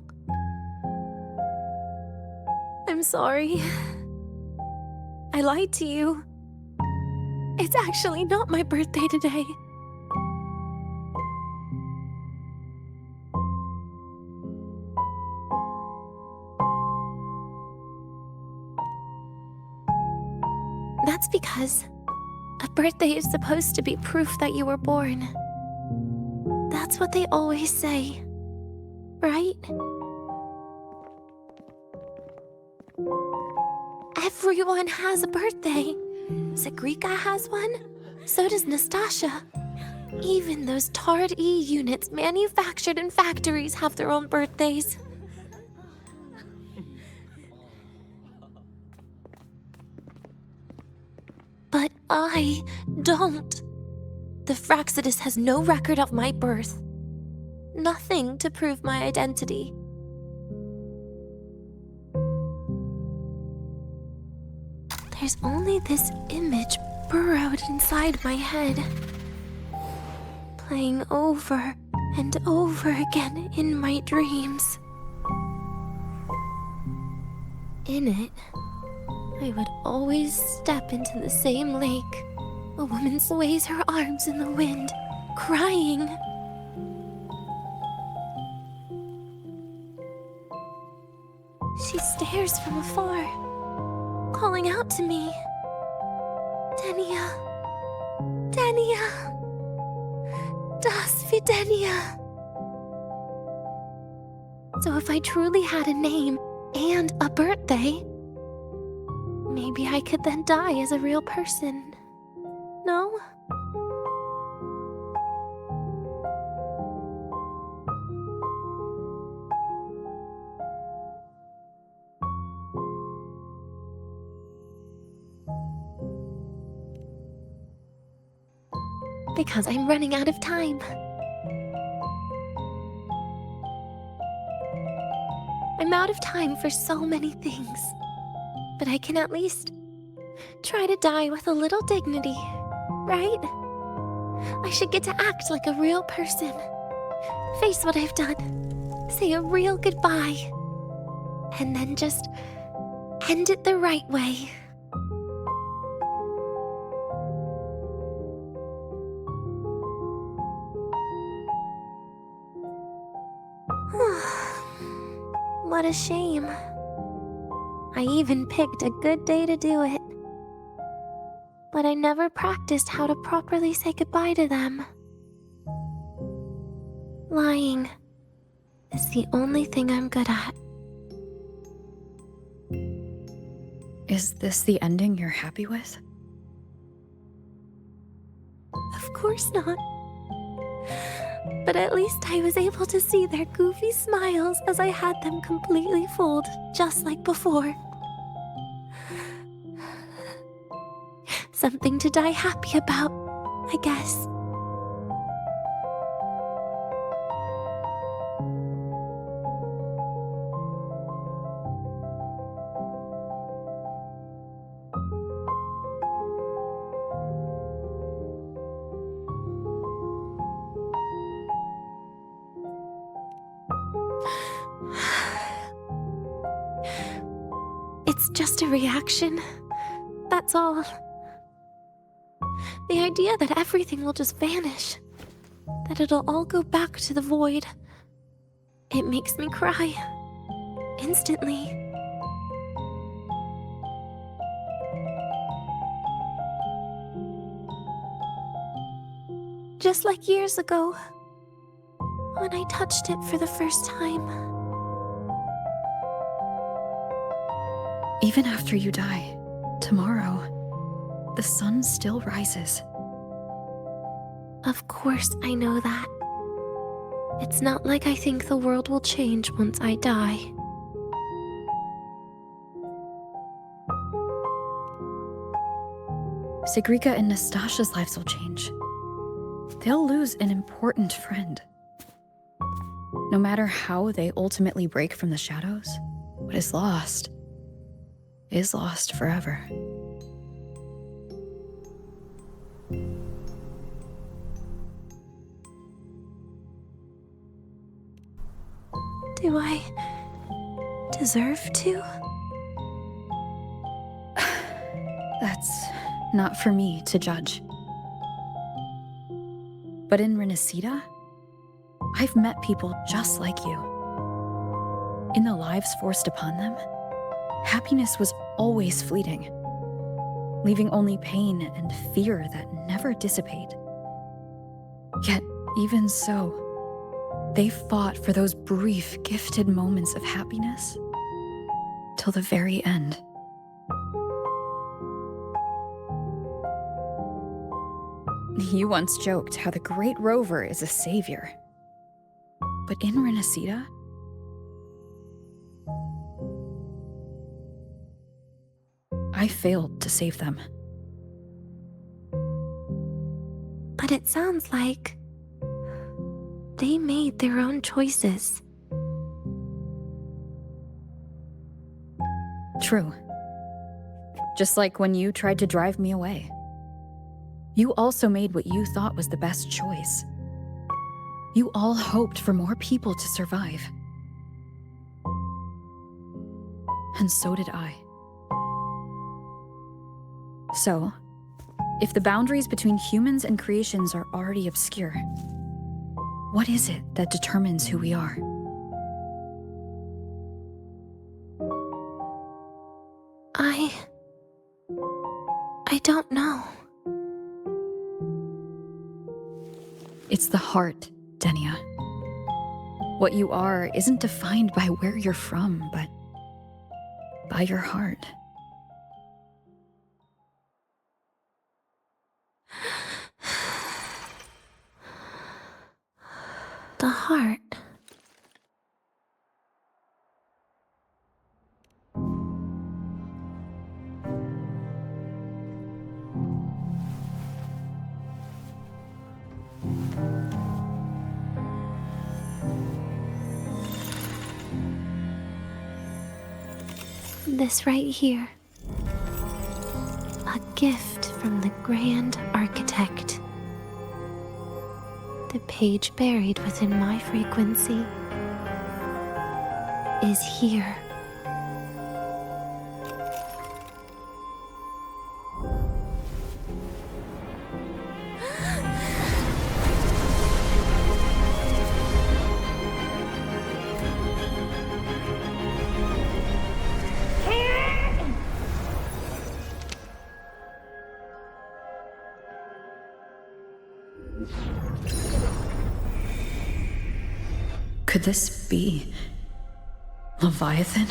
I'm sorry. I lied to you. It's actually not my birthday today. That's because a birthday is supposed to be proof that you were born. That's what they always say, right? Everyone has a birthday. Segrika has one, so does Nastasha. Even those Tard E units manufactured in factories have their own birthdays. But I don't. The Fraxidus has no record of my birth. Nothing to prove my identity. There's only this image burrowed inside my head, playing over and over again in my dreams. In it, I would always step into the same lake. A woman sways her arms in the wind, crying. She stares from afar, calling out to me. Denia. Denia. Das Videnia. So if I truly had a name and a birthday, maybe I could then die as a real person. No? Because I'm running out of time. I'm out of time for so many things. But I can at least try to die with a little dignity, right? I should get to act like a real person. Face what I've done. Say a real goodbye. And then just end it the right way. What a shame. I even picked a good day to do it. But I never practiced how to properly say goodbye to them. Lying is the only thing I'm good at. Is this the ending you're happy with? Of course not. But at least I was able to see their goofy smiles as I had them completely fooled, just like before. Something to die happy about, I guess. It's just a reaction. That's all. The idea that everything will just vanish, that it'll all go back to the void, it makes me cry. Instantly. Just like years ago, when I touched it for the first time. Even after you die, tomorrow, the sun still rises. Of course I know that. It's not like I think the world will change once I die. Segrika and Nastasha's lives will change. They'll lose an important friend. No matter how they ultimately break from the shadows, what is lost forever. Do I deserve to? That's not for me to judge. But in Renacida, I've met people just like you. In the lives forced upon them, happiness was always fleeting, leaving only pain and fear that never dissipate. Yet, even so, they fought for those brief, gifted moments of happiness till the very end. You once joked how the great rover is a savior. But in Renacida, I failed to save them. But it sounds like they made their own choices. True. Just like when you tried to drive me away. You also made what you thought was the best choice. You all hoped for more people to survive. And so did I. So, if the boundaries between humans and creations are already obscure, what is it that determines who we are? I don't know. It's the heart, Denia. What you are isn't defined by where you're from, but by your heart. The heart. This right here. A gift from the Grand Architect. The page buried within my frequency is here. Could this be Leviathan?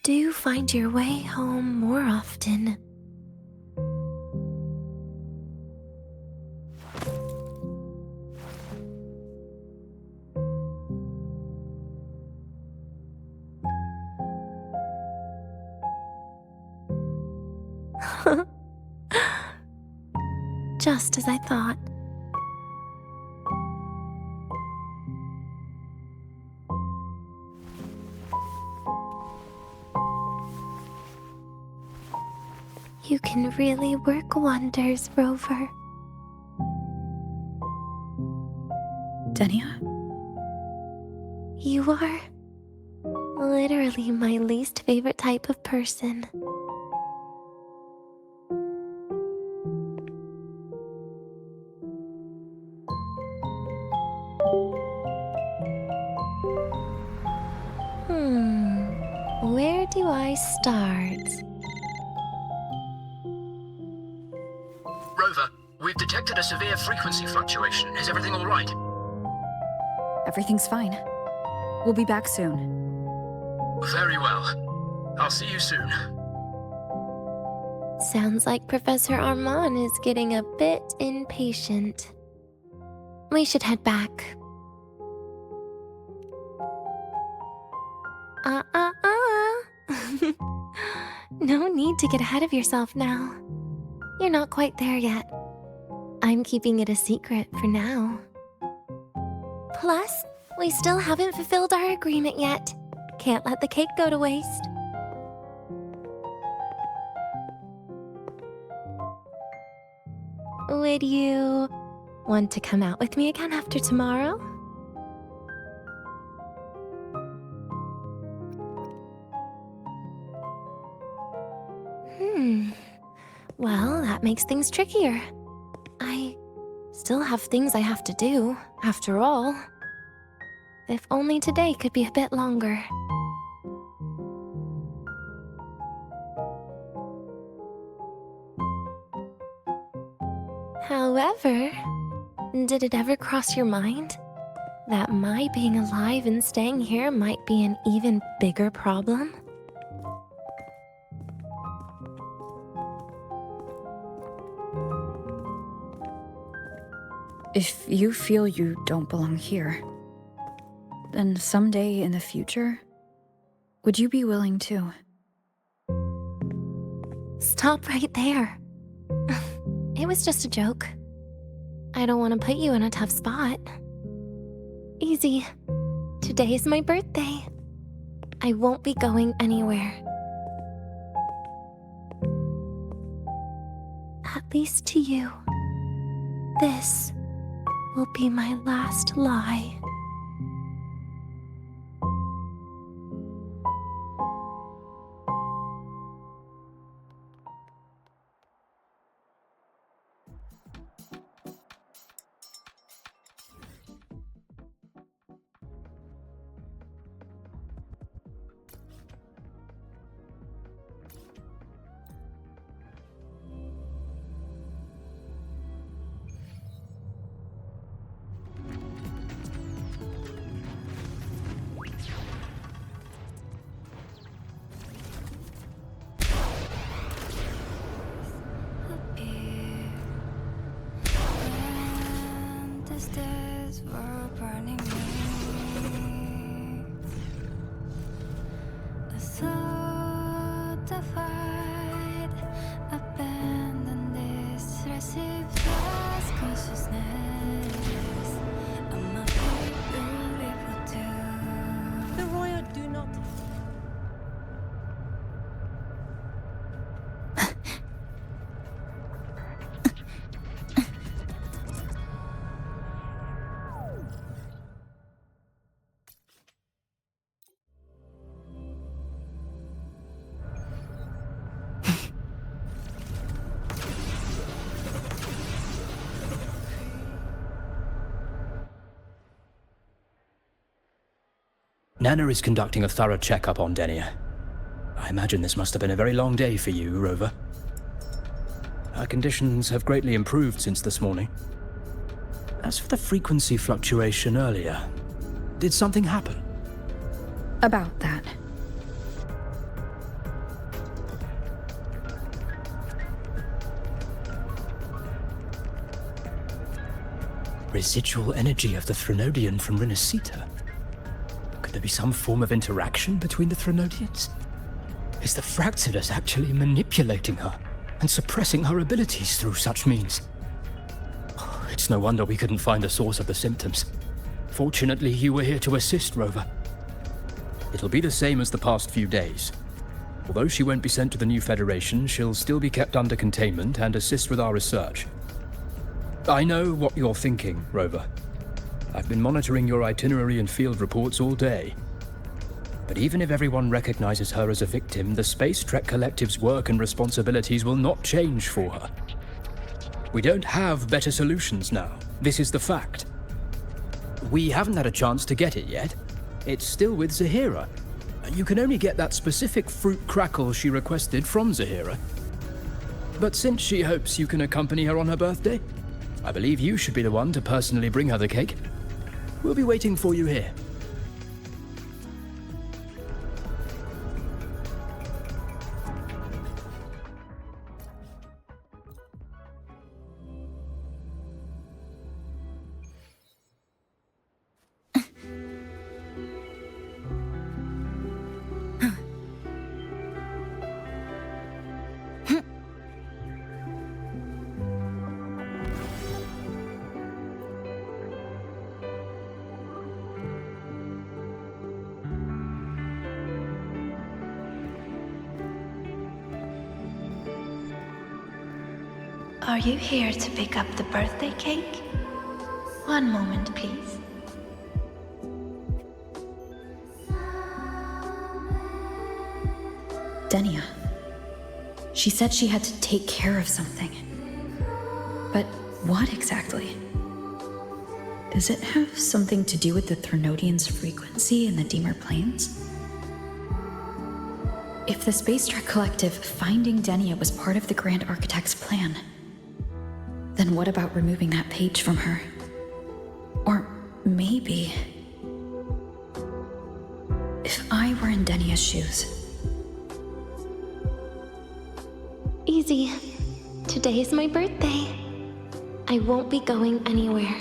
Do you find your way home more often? Just as I thought. You can really work wonders, Rover. Denia? You are literally my least favorite type of person. Where do I start? Rover, we've detected a severe frequency fluctuation. Is everything all right? Everything's fine. We'll be back soon. Very well. I'll see you soon. Sounds like Professor Armand is getting a bit impatient. We should head back. No need to get ahead of yourself now. You're not quite there yet. I'm keeping it a secret for now. Plus, we still haven't fulfilled our agreement yet. Can't let the cake go to waste. Would you want to come out with me again after tomorrow? Well, that makes things trickier. I still have things I have to do, after all. If only today could be a bit longer. However, did it ever cross your mind that my being alive and staying here might be an even bigger problem? If you feel you don't belong here, then someday in the future, would you be willing to? Stop right there. It was just a joke. I don't want to put you in a tough spot. Easy. Today is my birthday. I won't be going anywhere. At least to you. This will be my last lie. Nana is conducting a thorough checkup on Denia. I imagine this must have been a very long day for you, Rover. Her conditions have greatly improved since this morning. As for the frequency fluctuation earlier, did something happen? About that. Residual energy of the Threnodian from Renacita? Could there be some form of interaction between the Threnodians? Is the Fractidus actually manipulating her and suppressing her abilities through such means? It's no wonder we couldn't find the source of the symptoms. Fortunately, you were here to assist, Rover. It'll be the same as the past few days. Although she won't be sent to the new Federation, she'll still be kept under containment and assist with our research. I know what you're thinking, Rover. I've been monitoring your itinerary and field reports all day. But even if everyone recognizes her as a victim, the Space Trek Collective's work and responsibilities will not change for her. We don't have better solutions now. This is the fact. We haven't had a chance to get it yet. It's still with Zahira. You can only get that specific fruit crackle she requested from Zahira. But since she hopes you can accompany her on her birthday, I believe you should be the one to personally bring her the cake. We'll be waiting for you here. Are you here to pick up the birthday cake? One moment, please. Denia. She said she had to take care of something. But what exactly? Does it have something to do with the Threnodian's frequency in the Deemer Plains? If the Space Trek Collective finding Denia was part of the Grand Architect's plan, then what about removing that page from her? Or maybe... if I were in Denia's shoes... Easy. Today's my birthday. I won't be going anywhere.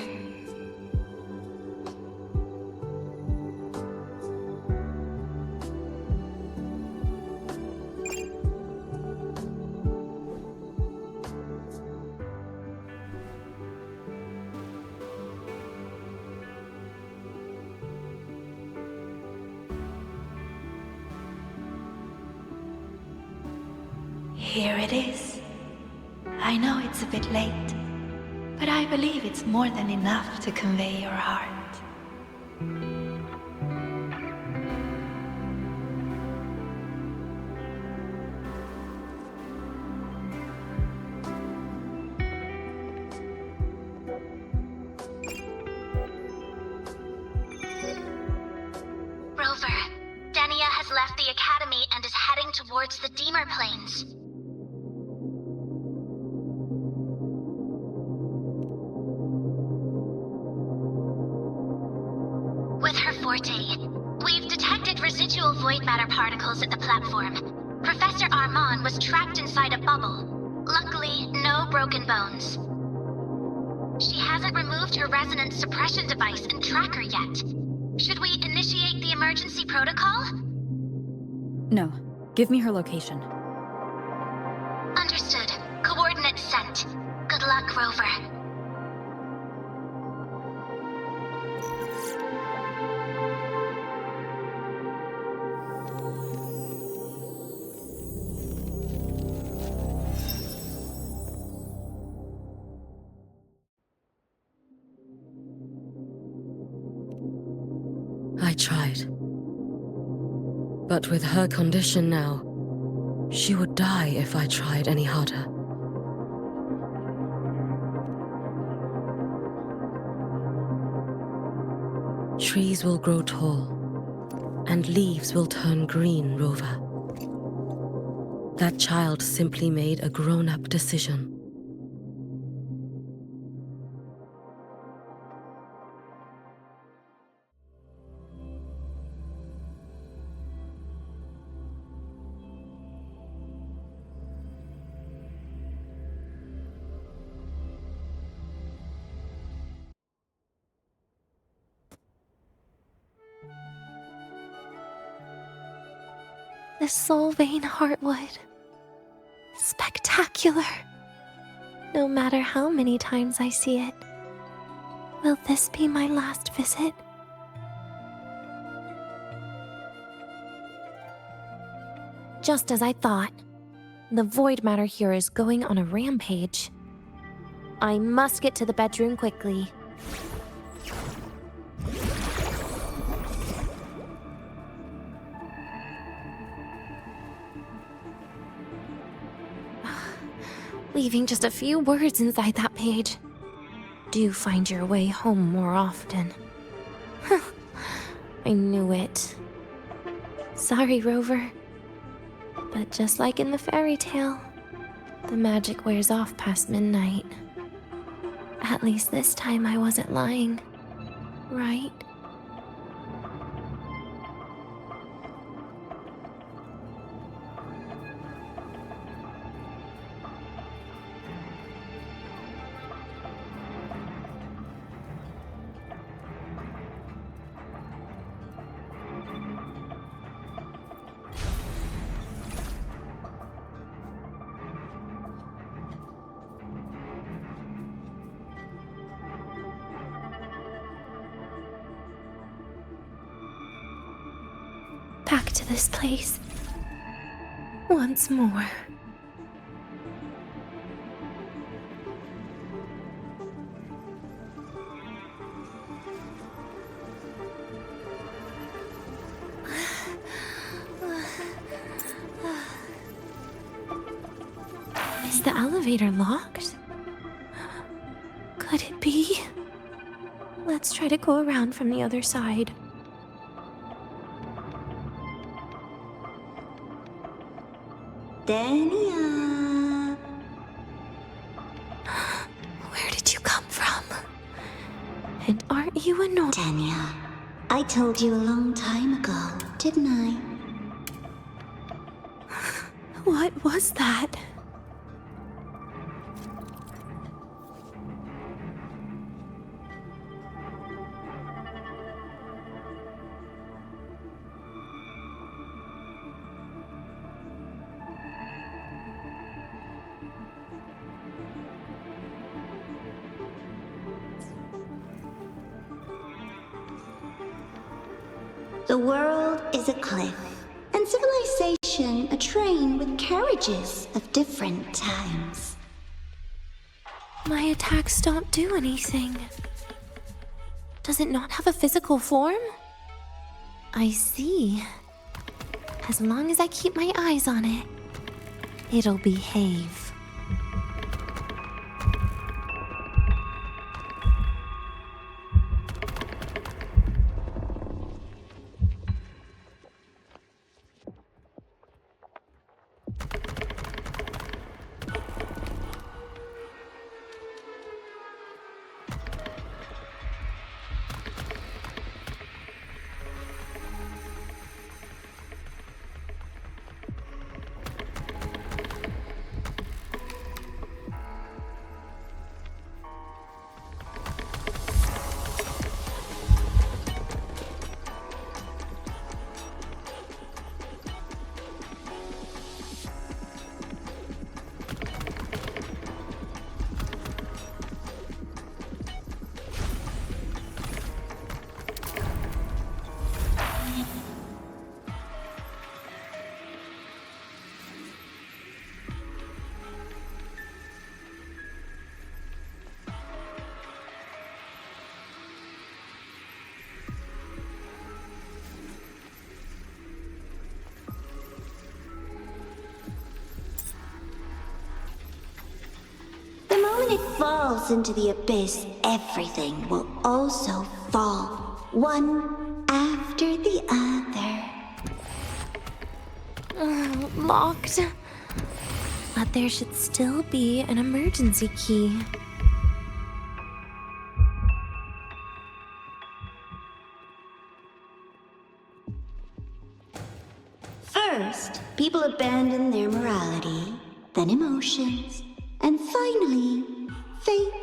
Here it is. I know it's a bit late, but I believe it's more than enough to convey your heart. Rover, Denia has left the Academy and is heading towards the Deemer Plains. With her forte, we've detected residual void matter particles at the platform. Professor Armand was trapped inside a bubble. Luckily, no broken bones. She hasn't removed her resonance suppression device and tracker yet. Should we initiate the emergency protocol? No. Give me her location. Understood. Coordinates sent. Good luck, Rover. I tried. But with her condition now, she would die if I tried any harder. Trees will grow tall, and leaves will turn green, Rover. That child simply made a grown-up decision. The Soul Vein Heartwood. Spectacular. No matter how many times I see it. Will this be my last visit? Just as I thought. The void matter here is going on a rampage. I must get to the bedroom quickly. Leaving just a few words inside that page. Do find your way home more often. I knew it. Sorry, Rover. But just like in the fairy tale, the magic wears off past midnight. At least this time I wasn't lying, right? Back to this place. Once more. the elevator locked? Could it be? Let's try to go around from the other side. Dania! Where did you come from? And aren't you annoying? Dania, I told you a long time ago, didn't I? What was that? The world is a cliff, and civilization a train with carriages of different times. My attacks don't do anything. Does it not have a physical form? I see. As long as I keep my eyes on it, it'll behave. When it falls into the abyss, everything will also fall, one after the other. Locked. But there should still be an emergency key. First, people abandon their morality, then emotions, and finally, faith.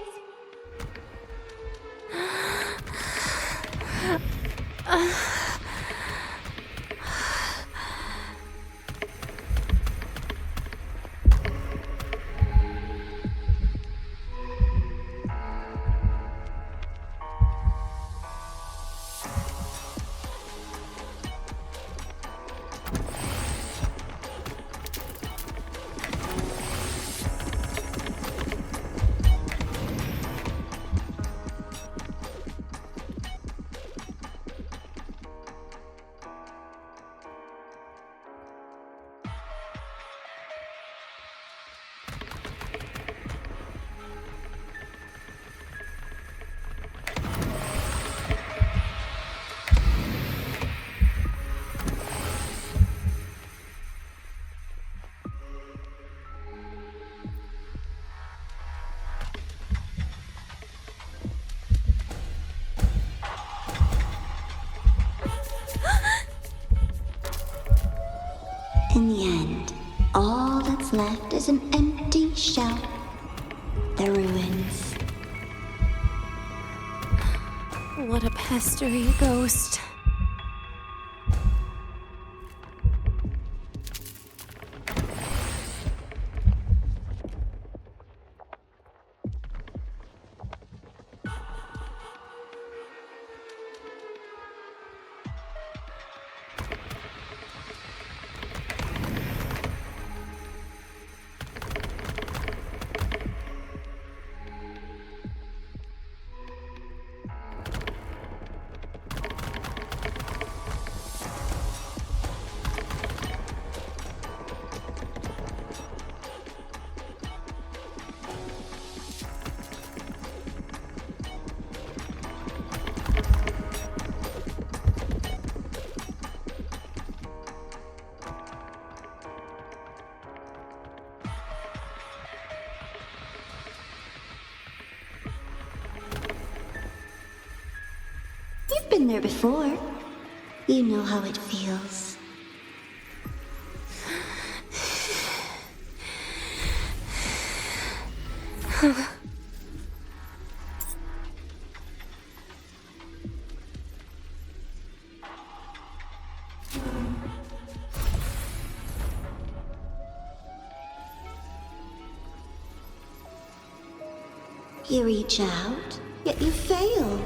In the end, all that's left is an empty shell. The ruins. What a pestering ghost. been there before. You know how it feels. You reach out, yet you fail.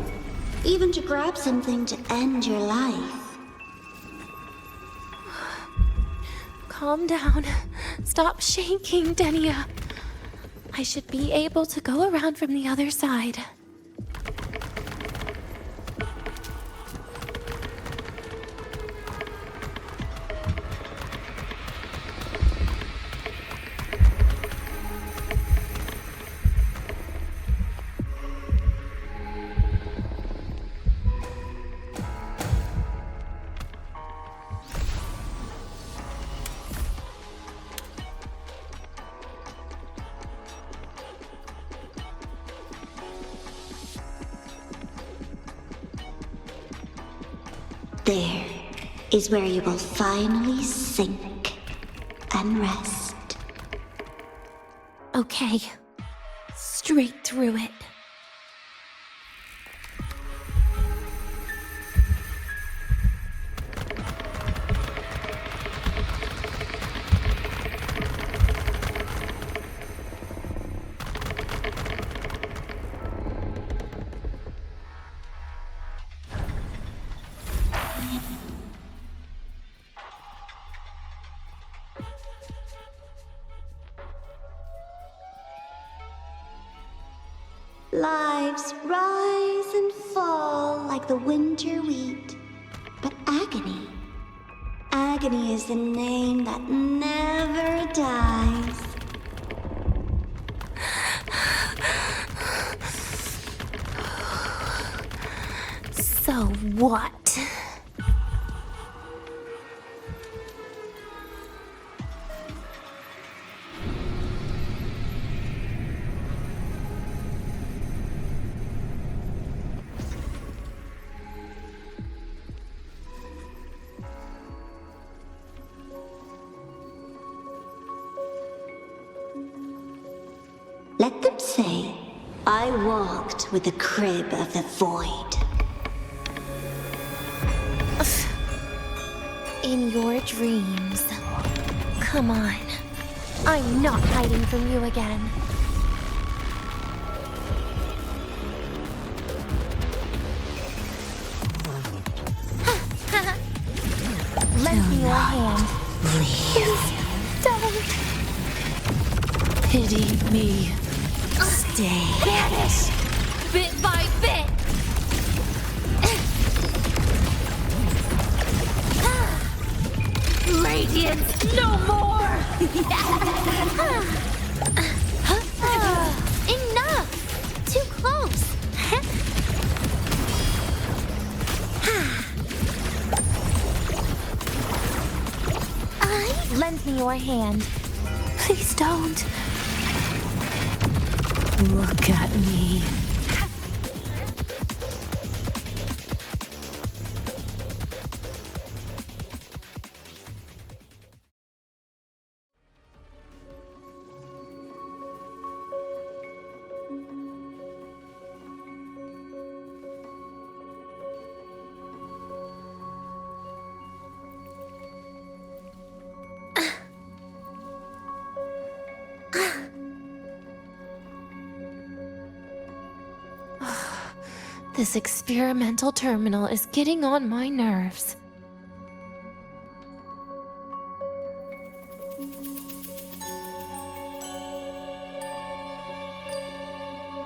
Even to grab something to end your life. Calm down. Stop shaking, Denia. I should be able to go around from the other side. There is where you will finally sink and rest. Okay. Straight through it. Lives rise and fall like the winter wheat. But agony. Agony is the name that never dies. So what? Let them say, I walked with the crib of the void. In your dreams. Come on. I'm not hiding from you again. Lend me your hand. Please. Don't. Pity me. Stay. Vanish! Bit by bit! Radiance, no more! Enough! Too close! Lend me your hand. Please don't. Look at me. This experimental terminal is getting on my nerves.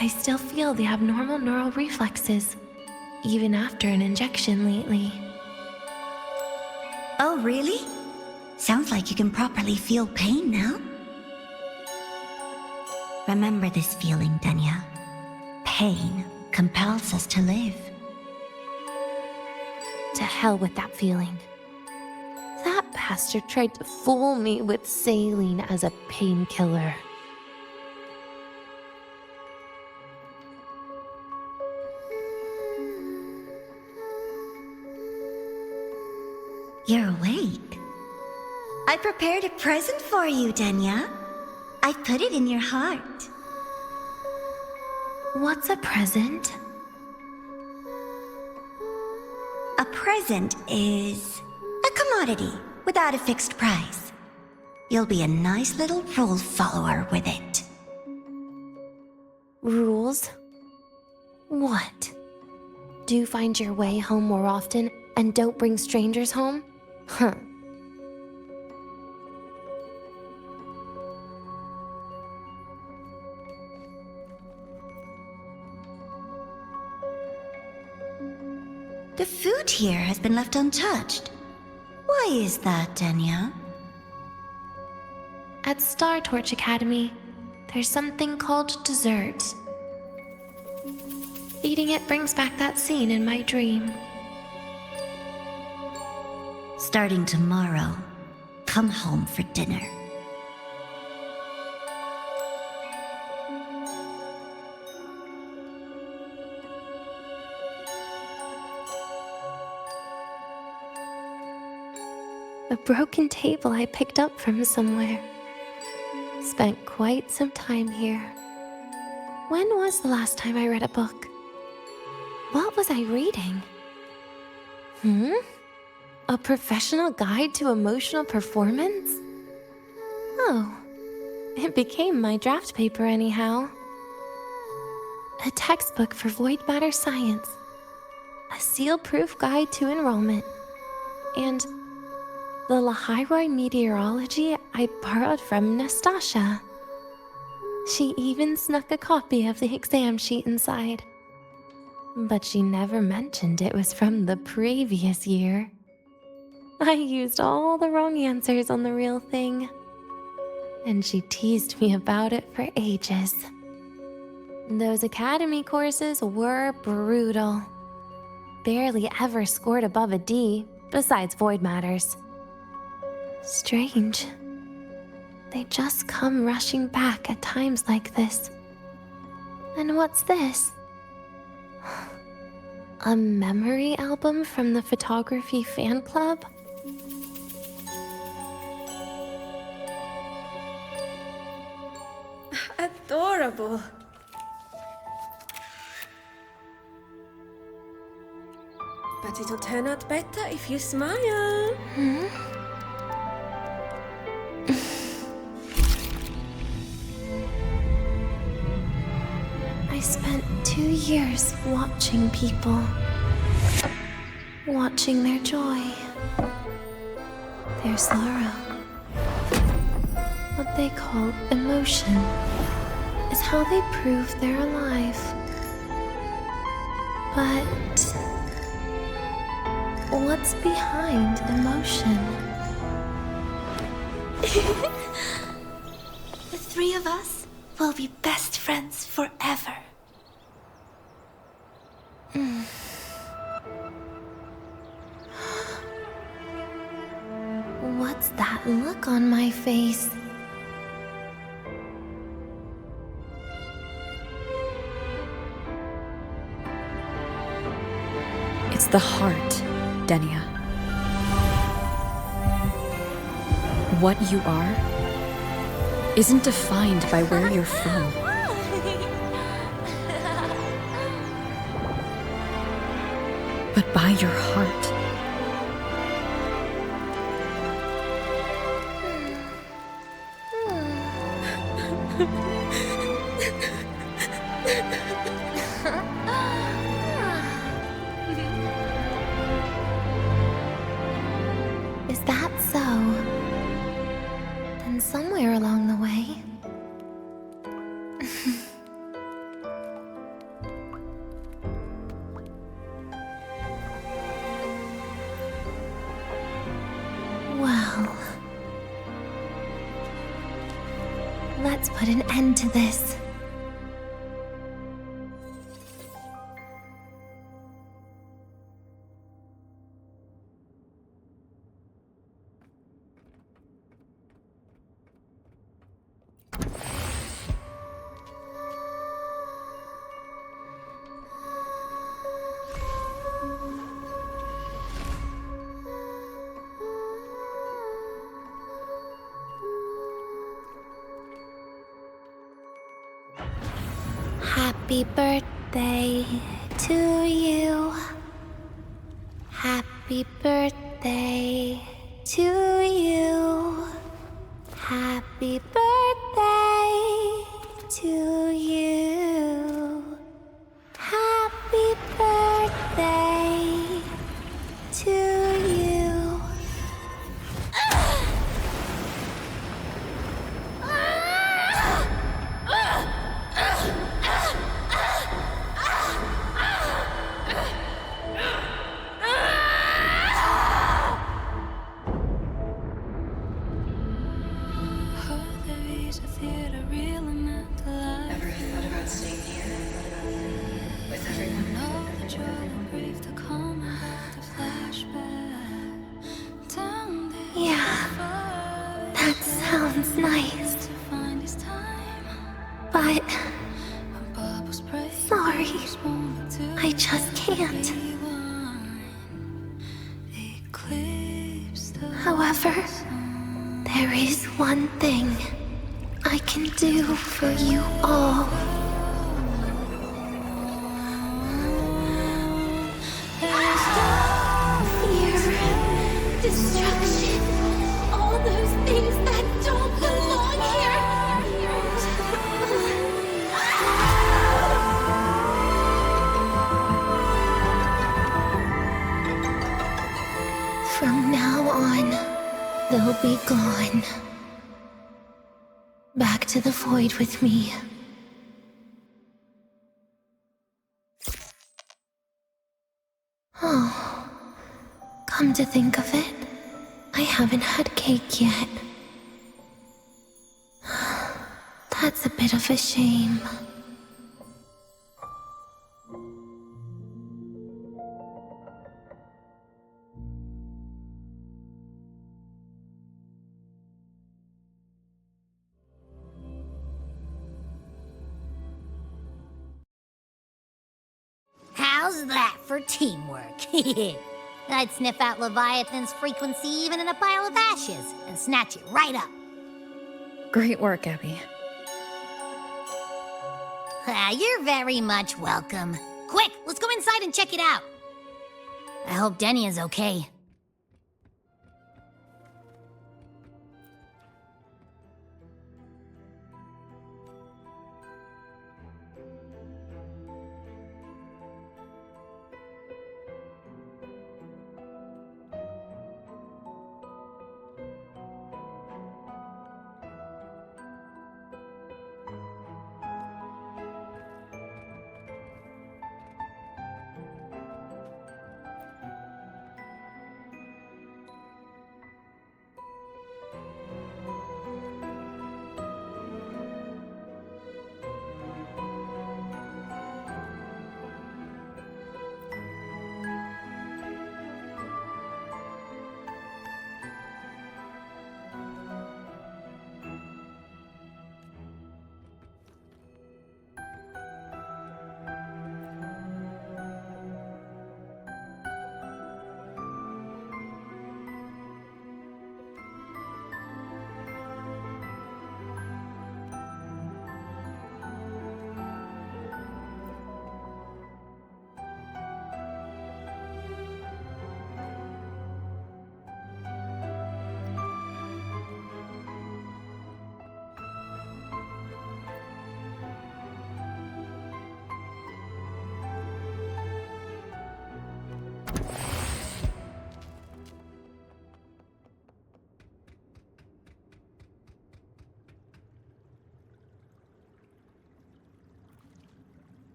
I still feel the abnormal neural reflexes, even after an injection lately. Oh, really? Sounds like you can properly feel pain now. Remember this feeling, Denia. Pain compels us to live. To hell with that feeling. That bastard tried to fool me with saline as a painkiller. You're awake. I prepared a present for you, Denya. I put it in your heart. What's a present? A present is a commodity without a fixed price. You'll be a nice little rule follower with it. Rules? What? Do find your way home more often and don't bring strangers home? Huh. The food here has been left untouched. Why is that, Denya? At Star Torch Academy, there's something called dessert. Eating it brings back that scene in my dream. Starting tomorrow, come home for dinner. A broken table I picked up from somewhere. Spent quite some time here. When was the last time I read a book? What was I reading? A professional guide to emotional performance? Oh, it became my draft paper anyhow. A textbook for void matter science. A seal-proof guide to enrollment. And the Lahai-Roi meteorology I borrowed from Nastasha. She even snuck a copy of the exam sheet inside. But she never mentioned it was from the previous year. I used all the wrong answers on the real thing. And she teased me about it for ages. Those academy courses were brutal. Barely ever scored above a D, besides void matters. Strange. They just come rushing back at times like this. And what's this? A memory album from the photography fan club? Adorable. But it'll turn out better if you smile. I spent 2 years watching people. Watching their joy. Their sorrow. What they call emotion is how they prove they're alive. But what's behind emotion? The three of us will be best friends forever. What's that look on my face? It's the heart, Denya. What you are isn't defined by where you're from. But by your heart. Is that so? Then somewhere along the way... Well... Let's put an end to this. Happy birthday to you. Happy birthday to you. Happy birthday to you. Happy birthday to you. Ever thought about staying here with everyone? Yeah, that sounds nice. But sorry, I just can't. However, there is one thing I can do for you all. Fear, destruction, all those things that don't belong here. From now on, they'll be gone. Back to the void with me. Oh, come to think of it, I haven't had cake yet. That's a bit of a shame. How's that for teamwork? I'd sniff out Leviathan's frequency even in a pile of ashes and snatch it right up. Great work, Abby. You're very much welcome. Quick, let's go inside and check it out. I hope Denny is okay.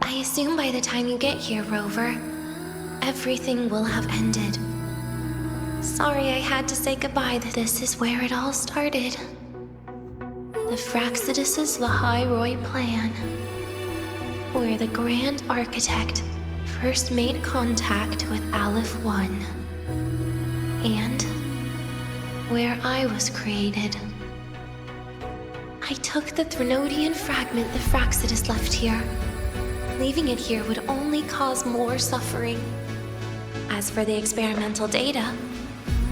I assume by the time you get here, Rover, everything will have ended. Sorry I had to say goodbye. This is where it all started. The Fraxidus' Lahai-Roi plan, where the Grand Architect first made contact with Aleph 1, and where I was created. I took the Threnodian fragment the Fraxidus left here. Leaving it here would only cause more suffering. As for the experimental data,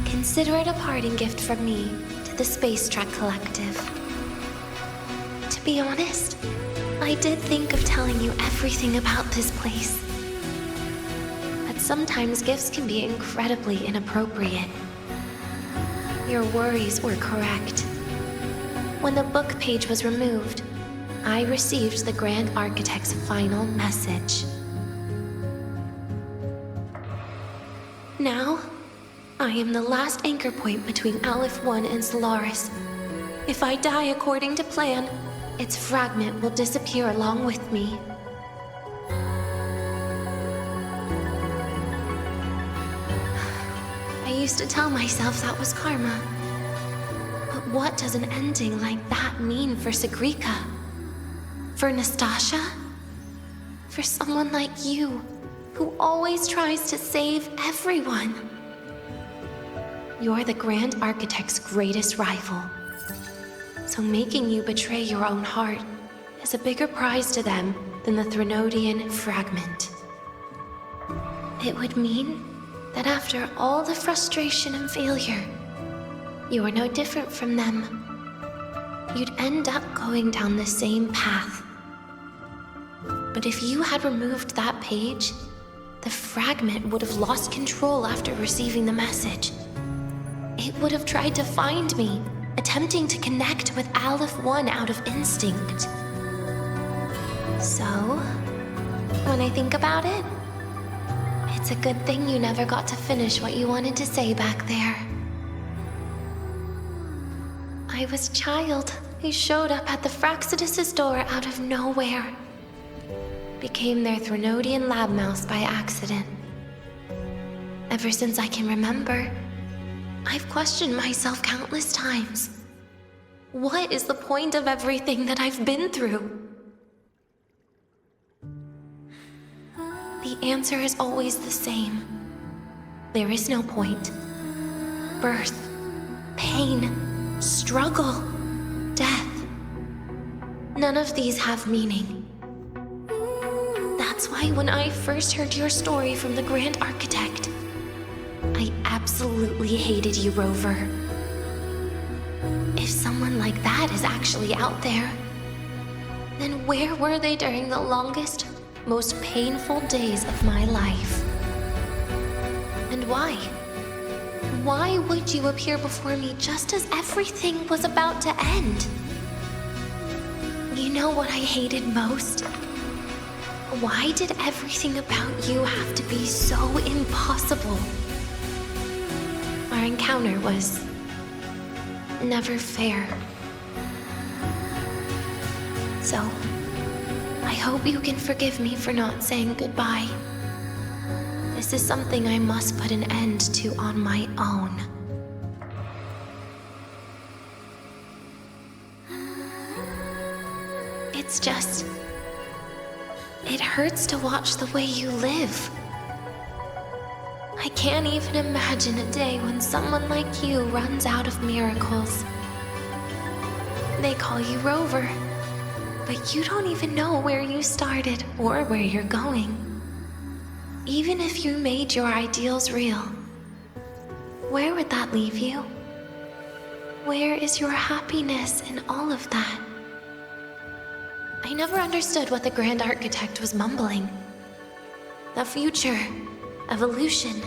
Consider it a parting gift from me to the Space Trek Collective. To be honest, I did think of telling you everything about this place. But sometimes gifts can be incredibly inappropriate. Your worries were correct. When the book page was removed, I received the Grand Architect's final message. Now, I am the last anchor point between Aleph 1 and Solaris. If I die according to plan, its fragment will disappear along with me. I used to tell myself that was karma. But what does an ending like that mean for Segrika? For Nastasha? For someone like you, who always tries to save everyone? You're the Grand Architect's greatest rival. So making you betray your own heart is a bigger prize to them than the Threnodian fragment. It would mean that after all the frustration and failure, you are no different from them. You'd end up going down the same path. But if you had removed that page, the fragment would have lost control after receiving the message. It would have tried to find me, attempting to connect with Aleph 1 out of instinct. So, when I think about it, it's a good thing you never got to finish what you wanted to say back there. I was a child who showed up at the Fraxidus' door out of nowhere. Became their Threnodian lab mouse by accident. Ever since I can remember, I've questioned myself countless times. What is the point of everything that I've been through? The answer is always the same. There is no point. Birth, pain, struggle, death. None of these have meaning. That's why when I first heard your story from the Grand Architect, I absolutely hated you, Rover. If someone like that is actually out there, then where were they during the longest, most painful days of my life? And why? Why would you appear before me just as everything was about to end? You know what I hated most? Why did everything about you have to be so impossible? Our encounter was never fair. So, I hope you can forgive me for not saying goodbye. This is something I must put an end to on my own. It's just... it hurts to watch the way you live. I can't even imagine a day when someone like you runs out of miracles. They call you Rover, but you don't even know where you started or where you're going. Even if you made your ideals real, where would that leave you? Where is your happiness in all of that? I never understood what the Grand Architect was mumbling. The future, evolution,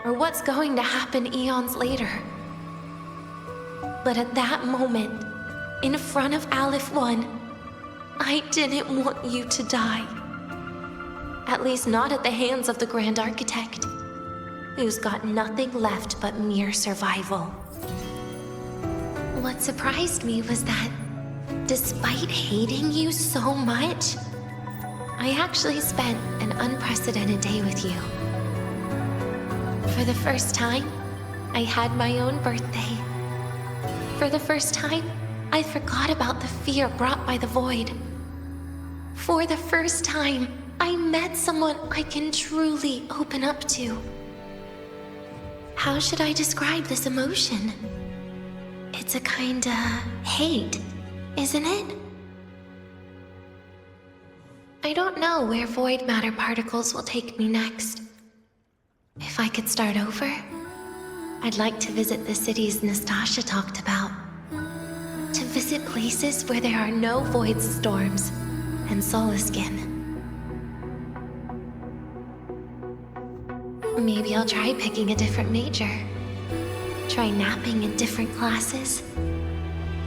or what's going to happen eons later. But at that moment, in front of Aleph 1, I didn't want you to die. At least not at the hands of the Grand Architect, who's got nothing left but mere survival. What surprised me was that, despite hating you so much, I actually spent an unprecedented day with you. For the first time, I had my own birthday. For the first time, I forgot about the fear brought by the void. For the first time, I met someone I can truly open up to. How should I describe this emotion? It's a kinda hate, isn't it? I don't know where void matter particles will take me next. If I could start over, I'd like to visit the cities Nastasha talked about. To visit places where there are no void storms and Solaskin. Maybe I'll try picking a different major. Try napping in different classes.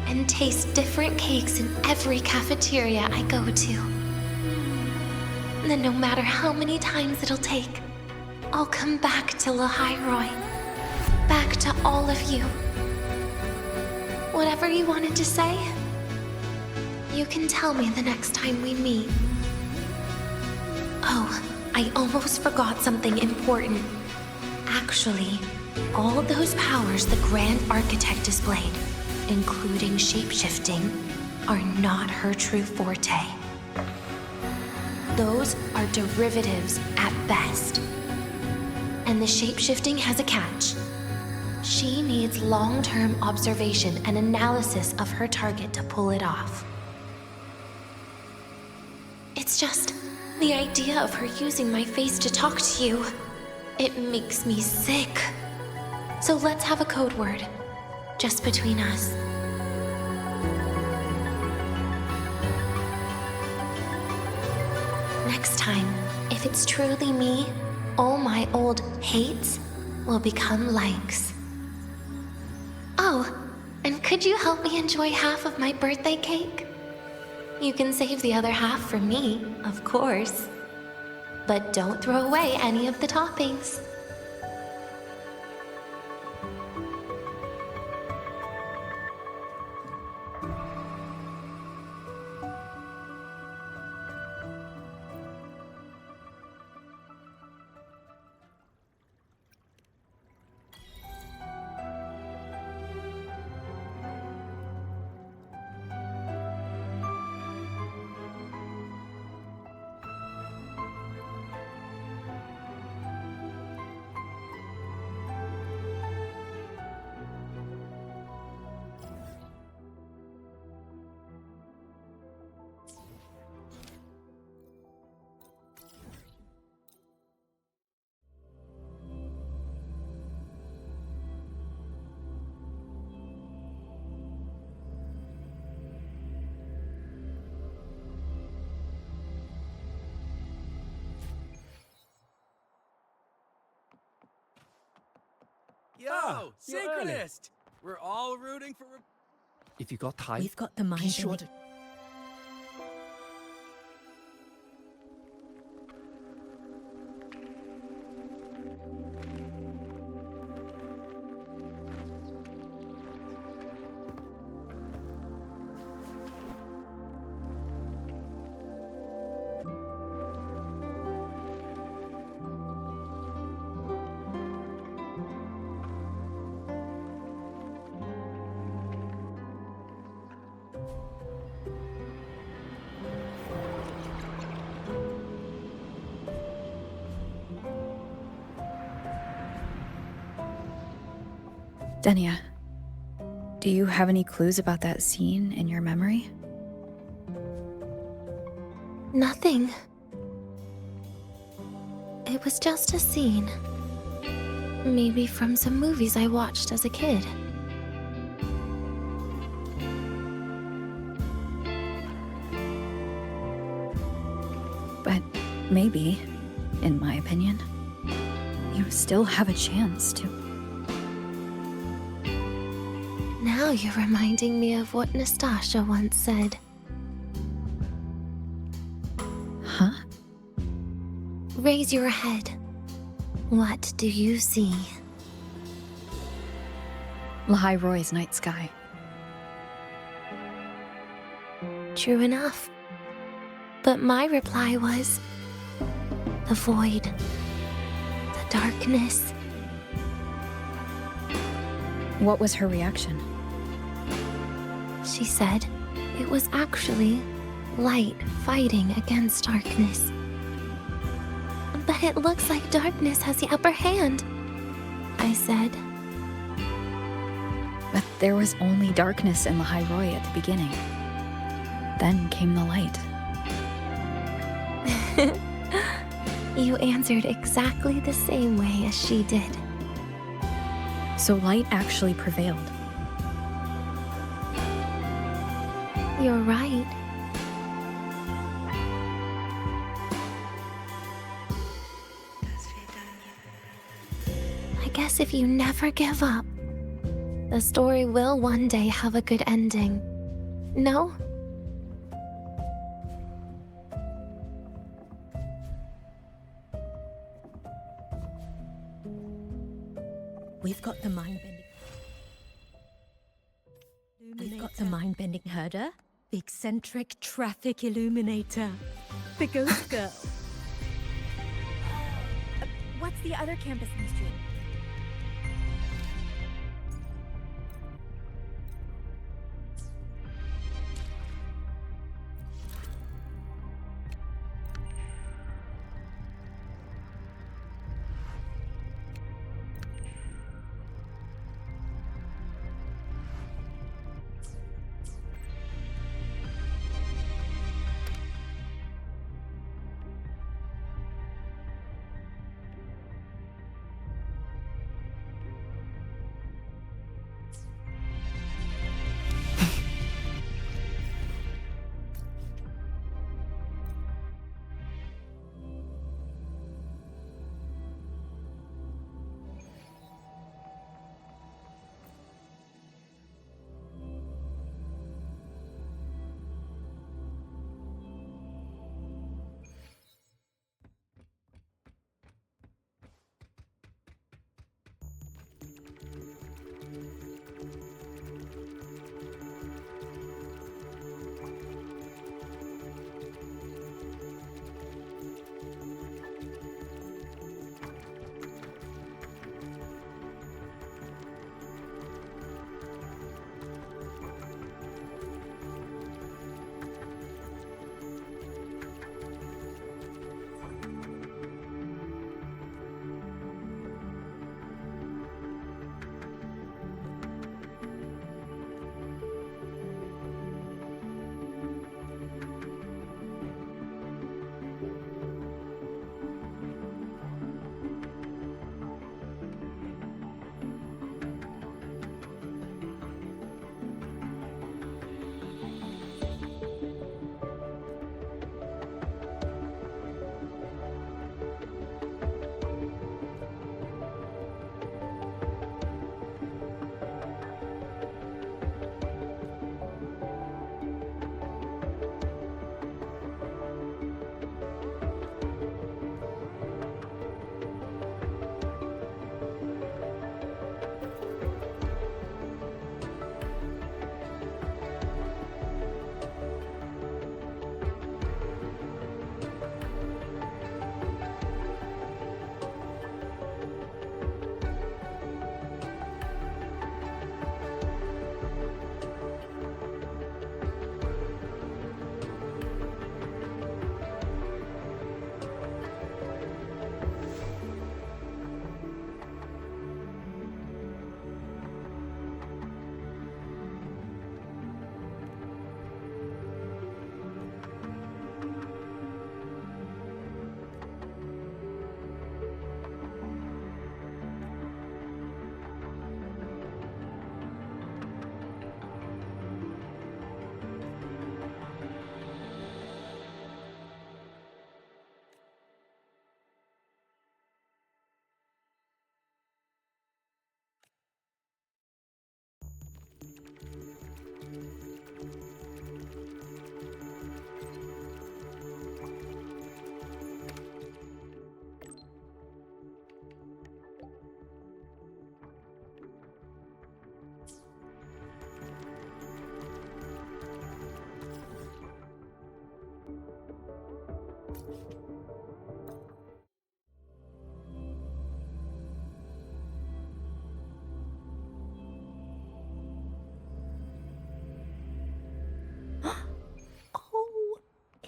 And taste different cakes in every cafeteria I go to. Then no matter how many times it'll take, I'll come back to Lahai-Roi. Back to all of you. Whatever you wanted to say, you can tell me the next time we meet. Oh, I almost forgot something important. Actually, all those powers the Grand Architect displayed, including shapeshifting, are not her true forte. Those are derivatives at best. And the shapeshifting has a catch. She needs long-term observation and analysis of her target to pull it off. It's just the idea of her using my face to talk to you. It makes me sick. So let's have a code word, just between us. Next time, if it's truly me, all my old hates will become likes. Oh, and could you help me enjoy half of my birthday cake? You can save the other half for me, of course. But don't throw away any of the toppings. Yo, synchronist! We're all rooting for... If you got time, We've got the mind. be sure to... Denia, do you have any clues about that scene in your memory? Nothing. It was just a scene. Maybe from some movies I watched as a kid. But maybe, in my opinion, you still have a chance to... Now you're reminding me of what Nastasha once said. Huh? Raise your head. What do you see? Lahai-Roi's night sky. True enough. But my reply was... the void. The darkness. What was her reaction? She said it was actually light fighting against darkness. But it looks like darkness has the upper hand, I said. But there was only darkness in Lahai-Roi at the beginning. Then came the light. You answered exactly the same way as she did. So light actually prevailed. You're right. I guess if you never give up, the story will one day have a good ending. No? We've got the mind-bending... We've got the mind-bending herder, the eccentric traffic illuminator, the ghost girl. What's the other campus mystery?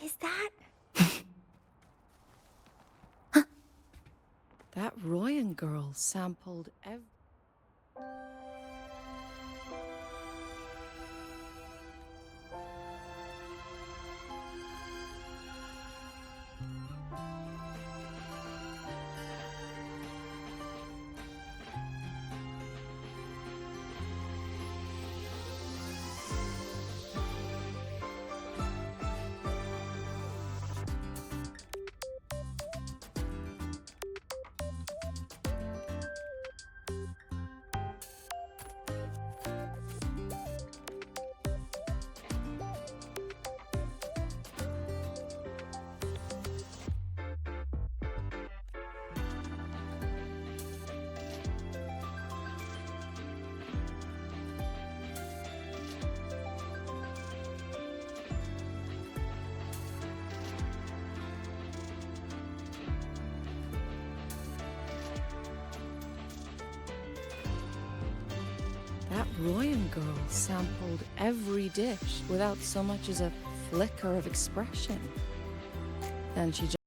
Is that... That Royan girl sampled That Royan girl sampled every dish without so much as a flicker of expression. Then she just